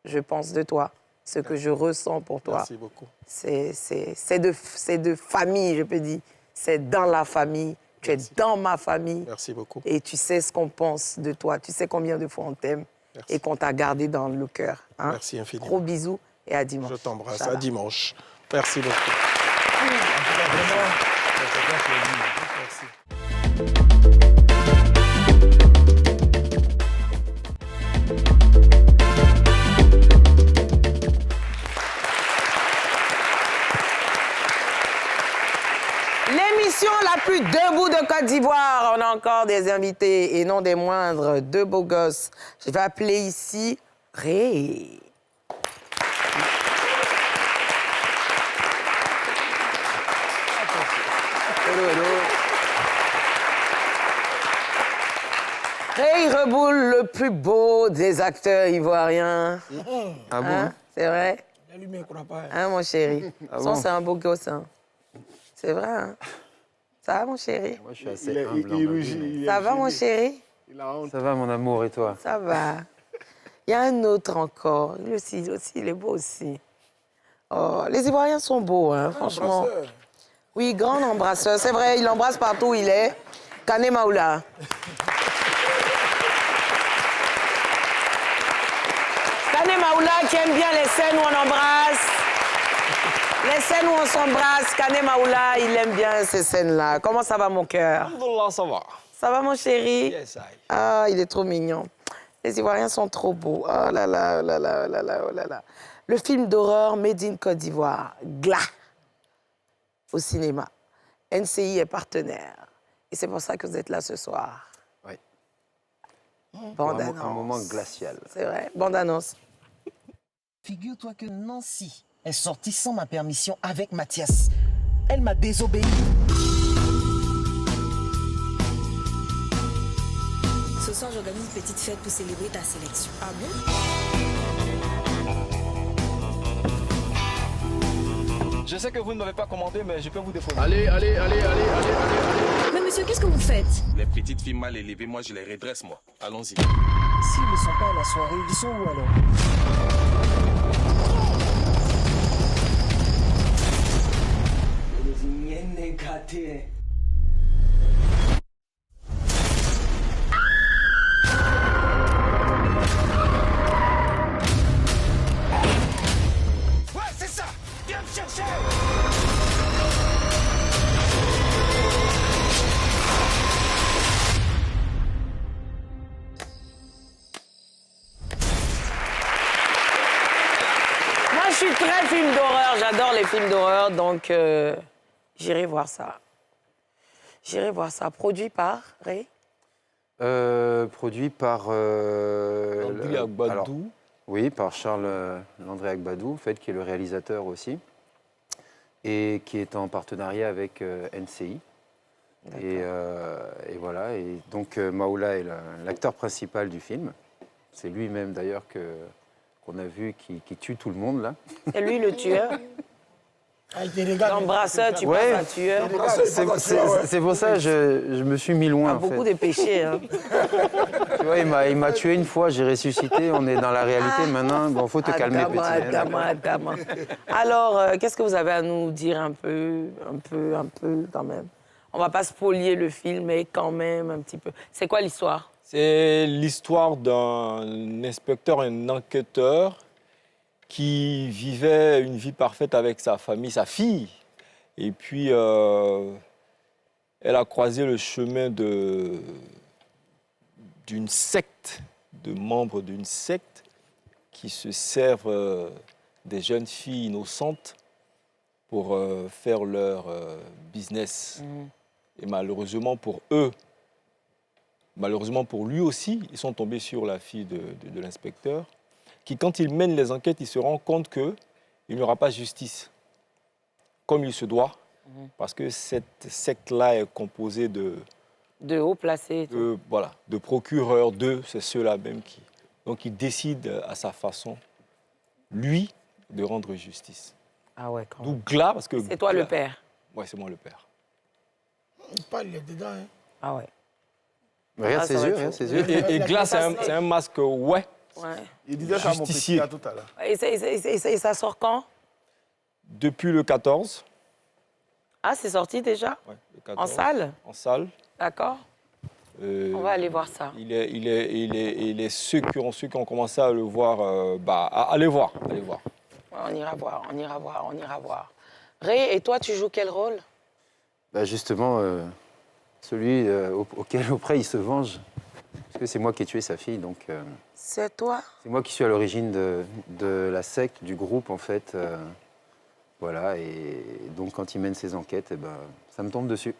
je pense de toi, ce que je ressens pour toi. Merci beaucoup. C'est de famille, je peux dire. C'est dans la famille. Tu es dans ma famille. Merci beaucoup. Et tu sais ce qu'on pense de toi. Tu sais combien de fois on t'aime et qu'on t'a gardé dans le cœur. Hein? Merci infiniment. Gros bisous et à dimanche. Je t'embrasse. Inch'Allah. À dimanche. Merci beaucoup. Côte d'Ivoire, on a encore des invités et non des moindres, deux beaux gosses. Je vais appeler ici Ré. Ray Reboul, le plus beau des acteurs ivoiriens. Ah bon Hein, c'est vrai? L'allumé, je crois pas. Hein, mon chéri? Ah Son, bon? c'est un beau gosse. Hein. C'est vrai, hein? Ça va, mon chéri? Moi, je suis assez humble. en ma vie, mais- Ça va, mon chéri? Ça va, mon amour, et toi? Ça va. Il y a un autre encore. Lui aussi, il est beau aussi. Oh, les Ivoiriens sont beaux, hein, franchement. Oui, grand embrasseur. C'est vrai, il embrasse partout où il est. Kane Maoula. Kane Maoula qui aime bien les scènes où on embrasse. Les scènes où on s'embrasse. Kane Maoula, il aime bien ces scènes-là. Comment ça va, mon cœur? Alhamdoulilah, ça va. Ça va, mon chéri? Yes, I. Ah, il est trop mignon. Les Ivoiriens sont trop beaux. Oh là là, oh là là, oh là là, oh là là. Le film d'horreur Made in Côte d'Ivoire, Gla, au cinéma. NCI est partenaire. Et c'est pour ça que vous êtes là ce soir. Oui. Bande-annonce. Un moment glacial. C'est vrai, bande-annonce. Figure-toi que Nancy est sortie sans ma permission avec Mathias. Elle m'a désobéi. Ce soir, j'organise une petite fête pour célébrer ta sélection. Ah bon? Je sais que vous ne m'avez pas commandé, mais je peux vous déposer. Allez. Mais monsieur, qu'est-ce que vous faites? Les petites filles mal élevées, moi je les redresse, moi. Allons-y. S'ils ne sont pas à la soirée, ils sont où alors? Ouais, c'est ça. Viens me chercher. Moi, je suis très film d'horreur. J'adore les films d'horreur, donc j'irai voir ça. J'irai voir ça. Produit par Ray? Produit par... Landry Agbadou. alors, oui, par Charles Landry Agbadou, en fait, qui est le réalisateur aussi, et qui est en partenariat avec NCI. Et voilà. Et donc, Maoula est l'acteur principal du film. C'est lui-même, d'ailleurs, qu'on a vu qui tue tout le monde, là. C'est lui le tueur? L'embrasseur, tu Ouais. passes à tueur. C'est pour ça que je me suis mis loin, en fait. Beaucoup de péchés, hein. Tu vois, il m'a tué une fois, j'ai ressuscité, on est dans la réalité maintenant. Bon, faut te calmer, petit. Adama. Alors, qu'est-ce que vous avez à nous dire un peu, quand même? On va pas spolier le film, mais quand même, un petit peu. C'est quoi l'histoire? C'est l'histoire d'un inspecteur, un enquêteur qui vivait une vie parfaite avec sa famille, sa fille. Et puis, elle a croisé le chemin d'une secte, de membres d'une secte qui se servent des jeunes filles innocentes pour faire leur business. Et malheureusement pour eux, malheureusement pour lui aussi, ils sont tombés sur la fille de l'inspecteur, qui, quand il mène les enquêtes, il se rend compte qu'il n'y aura pas justice, comme il se doit, parce que cette secte-là est composée de haut placés. Voilà, de procureurs, c'est ceux-là même qui... Donc il décide à sa façon, lui, de rendre justice. Ah ouais, quand même. même. D'où Gla, parce que... C'est toi le père? Oui, c'est moi le père. Il parle, il est dedans. Hein. Ah ouais. Regarde ses yeux, regarde ses yeux. Et Gla, c'est un masque, ouais. Il disait ça à mon petit gars tout à l'heure. Et ça sort quand? Depuis le 14. Ah, c'est sorti déjà? Ouais, le 14. En salle? En salle. D'accord. On va aller voir ça. Il est ceux qui ont commencé à le voir, allez voir. Ouais, on ira voir. Ray, et toi, tu joues quel rôle? Bah justement, celui auprès il se venge. Parce que c'est moi qui ai tué sa fille, donc... C'est toi? C'est moi qui suis à l'origine de la secte, du groupe, en fait. Voilà, et donc quand il mène ses enquêtes, ça me tombe dessus.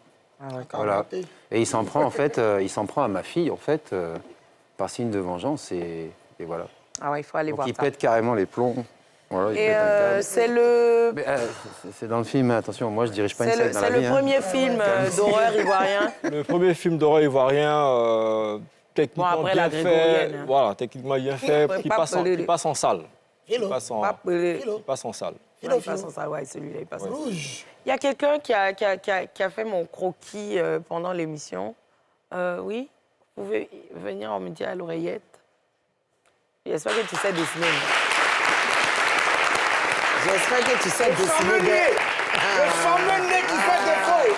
Voilà. Et il s'en prend en fait, il s'en prend à ma fille en fait, par signe de vengeance et voilà. Ah ouais, il faut aller Donc voir il ça. pète carrément les plombs. Voilà, il Et pète un câble. c'est le... Mais, c'est dans le film, attention, moi je dirige pas une C'est scène dans la le vie. premier film d'horreur ivoirien. Le premier film d'horreur ivoirien, techniquement Bon, après, bien la fait, grégorienne, hein. voilà, techniquement bien fait, qui passe en salle. Qui passe en salle. Il passe en salle, ouais, celui-là, il passe en salle. Rouge. Il y a quelqu'un qui a fait mon croquis pendant l'émission. Oui, vous pouvez venir me dire à l'oreillette. J'espère que tu sais dessiner. J'espère que tu sais dessiner. Le fameux nez qui fait défaut.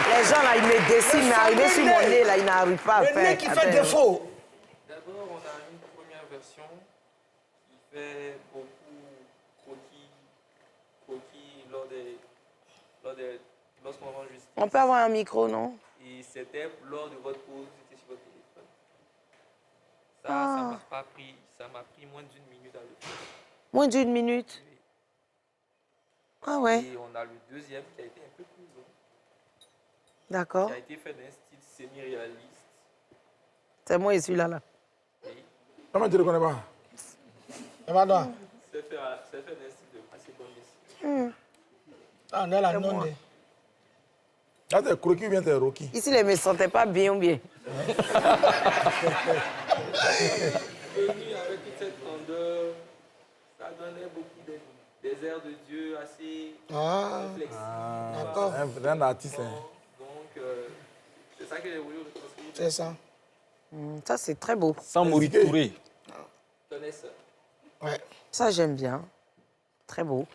Les gens, là, ils me dessinent, mais arrivé sur mon nez, là, ils n'arrivent pas à faire. Le nez qui fait défaut. D'abord, on a une première version qui fait beaucoup croquis lorsqu'on rend justice. On peut avoir un micro, non? Et c'était lors de votre pause, c'était sur votre téléphone. Ah. Ça m'a pris moins d'une minute à le faire. Moins d'une minute? Ah ouais. Et on a le deuxième qui a été un peu plus long. D'accord. Qui a été fait d'un style semi-réaliste. C'est moi et celui-là, là. Comment tu ne le connais pas? C'est pas toi. C'est fait d'un style assez bon. Ah, on est la non. Là, t'es croquis ou bien t'es rocky? Ici, les ne me sentaient pas bien ou bien. Venu avec toute cette grandeur, ça donnait beaucoup des airs de Dieu assez réflexifs. D'accord. Un artiste. Donc, c'est ça que j'ai voulu retranscrire. C'est ça. Ça, c'est très beau. Sans Maurice Touré. Tenez ça. Ouais. Ça, j'aime bien. Très beau.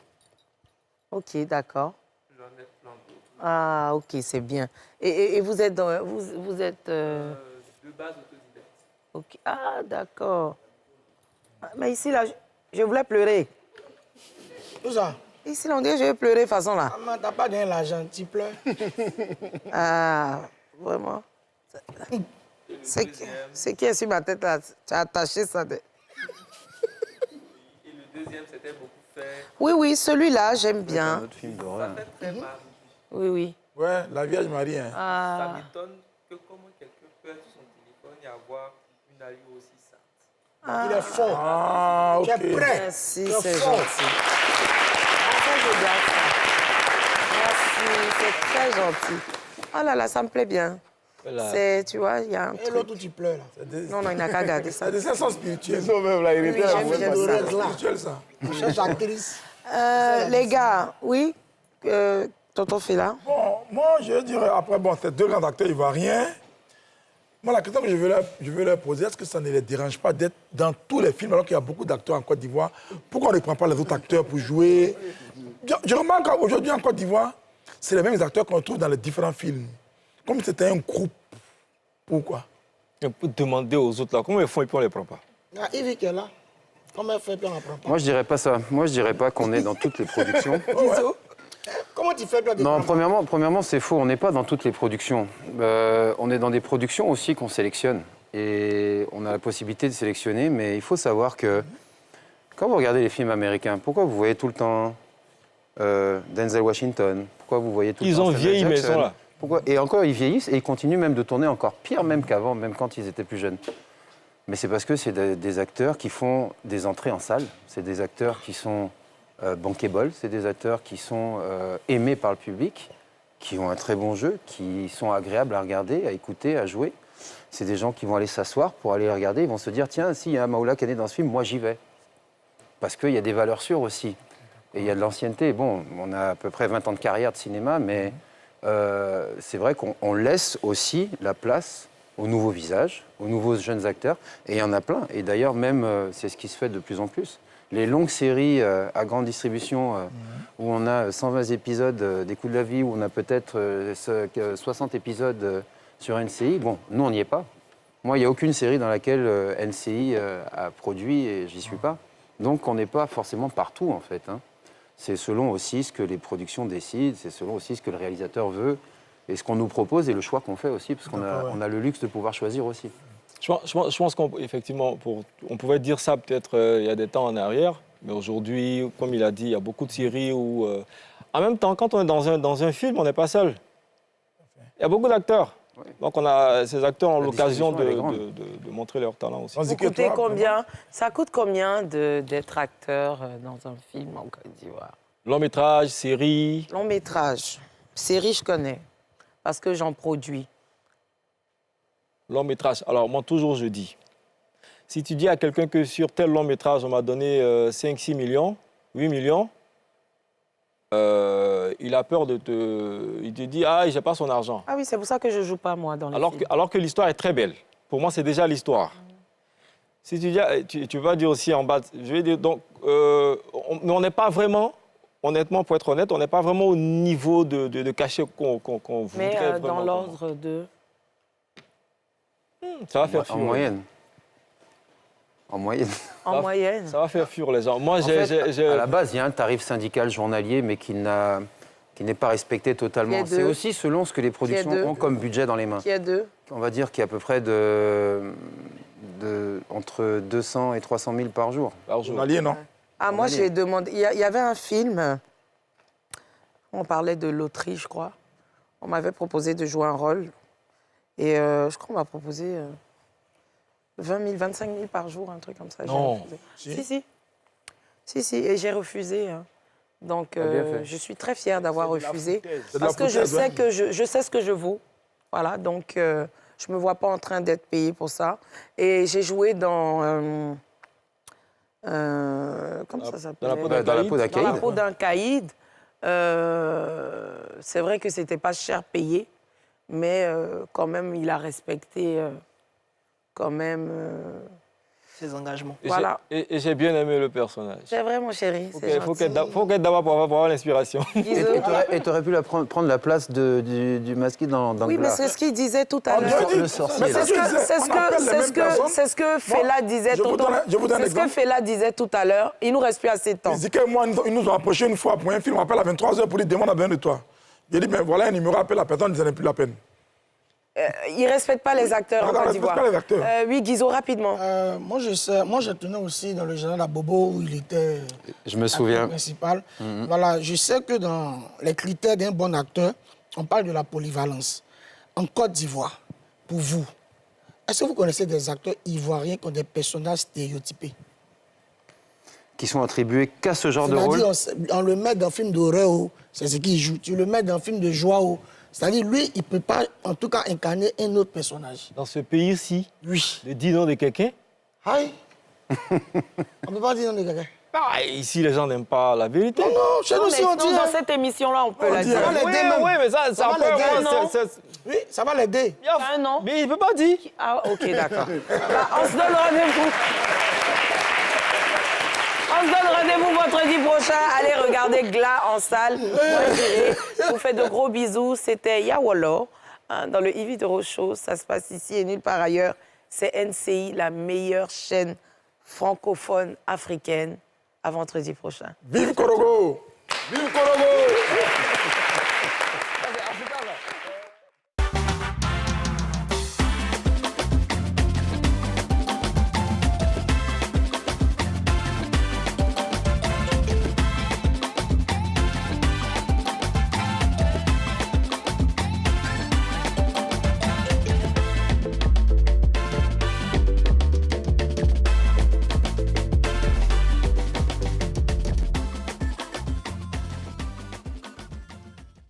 Ok, d'accord. J'en ai plein d'autres. Ah, ok, c'est bien. Et vous êtes dans... Vous êtes... De base autodidacte. Ok. Ah, d'accord. Ah, mais ici, là, je voulais pleurer. Où ça? Ici, là, on dit que je vais pleurer de façon là. Ah, mais t'as pas donné l'argent, tu pleures. Ah, vraiment. C'est qui est sur ma tête là? Tu as attaché ça. Et le deuxième, c'était beaucoup fait. Oui, oui, celui-là, j'aime bien. Un autre film d'horreur. Ça fait très mal. Oui, oui. Ouais, la Vierge Marie. Hein. Ça m'étonne que comment quelqu'un peut être sur son téléphone et avoir une allure aussi sainte. Il est fort. Ah, ok. Tu es prêt. Merci, Tu es c'est fort. gentil. Ah, ça, je garde ça. Merci, c'est très gentil. Oh là là, ça me plaît bien. Voilà. C'est, tu vois, il y a un Et truc. l'autre où tu pleures là. Non, non, il n'a qu'à garder ça. C'est des sens spirituels. Ils sont même là, il Oui, était là. j'aime bien ça. Spirituel, ça. Cherche actrice. Les gars, oui, tonton Fela. Bon, moi, je dirais, après, bon, c'est deux grands acteurs ivoiriens. Moi, la question que je veux leur poser, est-ce que ça ne les dérange pas d'être dans tous les films alors qu'il y a beaucoup d'acteurs en Côte d'Ivoire? Pourquoi on ne prend pas les autres acteurs pour jouer? Je remarque qu'aujourd'hui, en Côte d'Ivoire, c'est les mêmes acteurs qu'on trouve dans les différents films. Comme c'était un groupe. Pourquoi? On peut demander aux autres là, comment ils font et puis on ne les prend pas. Ah, Yves qui est là. Comment elle fait puis on n'en prend pas? Moi je dirais pas ça. Moi je dirais pas qu'on est dans toutes les productions. Comment tu fais puis Non, premièrement c'est faux. On n'est pas dans toutes les productions. On est dans des productions aussi qu'on sélectionne. Et on a la possibilité de sélectionner, mais il faut savoir que quand vous regardez les films américains, pourquoi vous voyez tout le temps Denzel Washington? Pourquoi vous voyez tout le temps Ils ont Samuel vieilli, mais ils Jackson? sont là. Pourquoi? Et encore, ils vieillissent et ils continuent même de tourner encore pire même qu'avant, même quand ils étaient plus jeunes. Mais c'est parce que c'est des acteurs qui font des entrées en salle. C'est des acteurs qui sont bankable, c'est des acteurs qui sont aimés par le public, qui ont un très bon jeu, qui sont agréables à regarder, à écouter, à jouer. C'est des gens qui vont aller s'asseoir pour aller les regarder. Ils vont se dire, tiens, s'il y a un Maoula Kane dans ce film, moi j'y vais. Parce qu'il y a des valeurs sûres aussi. Et il y a de l'ancienneté. Bon, on a à peu près 20 ans de carrière de cinéma, mais c'est vrai qu'on laisse aussi la place aux nouveaux visages, aux nouveaux jeunes acteurs. Et il y en a plein. Et d'ailleurs, même, c'est ce qui se fait de plus en plus. Les longues séries à grande distribution, où on a 120 épisodes des Coups de la vie, où on a peut-être 60 épisodes sur NCI, bon, nous, on n'y est pas. Moi, il n'y a aucune série dans laquelle NCI a produit et j'y suis pas. Donc, on n'est pas forcément partout, en fait. Hein. C'est selon aussi ce que les productions décident, c'est selon aussi ce que le réalisateur veut et ce qu'on nous propose et le choix qu'on fait aussi, parce qu'on on a le luxe de pouvoir choisir aussi. Je pense qu'effectivement, on pouvait dire ça peut-être il y a des temps en arrière, mais aujourd'hui, comme il a dit, il y a beaucoup de séries où... en même temps, quand on est dans un film, on n'est pas seul. Il y a beaucoup d'acteurs. Donc ces acteurs ont La l'occasion distribution, de montrer leur talent aussi. Ça coûte combien d'être acteur dans un film en Côte d'Ivoire? Long métrage, série. Long métrage. Série, je connais, parce que j'en produis. Long métrage. Alors moi, toujours je dis, si tu dis à quelqu'un que sur tel long métrage, on m'a donné 5-6 millions, 8 millions, il a peur de te... Il te dit, ah, j'ai pas son argent. Ah oui, c'est pour ça que je joue pas, moi, dans les films. Alors que l'histoire est très belle. Pour moi, c'est déjà l'histoire. Si tu dis, tu vas dire aussi en bas, je vais dire, donc, on n'est pas vraiment, honnêtement, pour être honnête, on n'est pas vraiment au niveau de cachet qu'on voudrait. Mais dans l'ordre de... Ça va faire fuir. En moyenne. En moyenne. En moyenne. Ça va faire fuir les gens. Moi, à la base, il y a un tarif syndical journalier, mais qui n'est pas respecté totalement. C'est aussi selon ce que les productions ont comme budget dans les mains. Qui est deux. On va dire qu'il y a à peu près entre 200 et 300 000 par jour. Journalier, non? Ah, moi, j'ai demandé... Il y avait un film, on parlait de loterie, je crois. On m'avait proposé de jouer un rôle. Et je crois qu'on m'a proposé 20 000, 25 000 par jour, un truc comme ça. Non. Si, et j'ai refusé. Hein. Donc, je suis très fière d'avoir refusé. Parce que je sais ce que je vaux. Voilà, donc je ne me vois pas en train d'être payée pour ça. Et j'ai joué dans... comment ça s'appelle? Dans la peau d'un caïd. Dans la peau d'un caïd. C'est vrai que c'était pas cher payé, mais quand même, il a respecté quand même... ses engagements. Voilà. Et j'ai bien aimé le personnage. C'est vrai, mon chéri. Il faut qu'être d'abord pour avoir l'inspiration. Et tu aurais pu prendre la place du masqué dans Oui, mais c'est ce qu'il disait tout à l'heure. Le sorcier. C'est ce que Fela disait tout à l'heure. Il nous reste plus assez de temps. Il dit que moi, ils nous ont approché une fois pour un film, on appelle à 23h pour lui demander à besoin de toi. Il dit, ben voilà un numéro, appelle la personne, ça n'est plus la peine. Ils ne respectent pas les acteurs en Côte d'Ivoire. Oui, Guizot, rapidement. Moi, je sais. Moi, je tenais aussi dans le général Abobo où il était acteur principal. Voilà, je sais que dans les critères d'un bon acteur, on parle de la polyvalence. En Côte d'Ivoire, pour vous, est-ce que vous connaissez des acteurs ivoiriens qui ont des personnages stéréotypés? Qui sont attribués qu'à ce genre de rôle? On le met dans un film d'horreur, c'est ce qu'il joue. Tu le mets dans un film de joie, c'est-à-dire, lui, il ne peut pas, en tout cas, incarner un autre personnage. Dans ce pays-ci, oui. Le dis nom de quelqu'un? Aïe. On ne peut pas dire nom de quelqu'un. Ah, ici, les gens n'aiment pas la vérité. Non, chez nous, si on dit... Dans cette émission-là, on peut la dire. Oui, mais ça peut... Oui, ça va l'aider. Non. Mais il ne peut pas dire. Ah, ok, d'accord. On se donne rendez-vous. On se donne rendez-vous vendredi prochain. Allez regarder Gla en salle. Je vous fais de gros bisous. C'était Yawolo dans le Ivy de Rochaud. Ça se passe ici et nulle part ailleurs. C'est NCI, la meilleure chaîne francophone africaine. À vendredi prochain. Vive Korogo! Vive Korogo!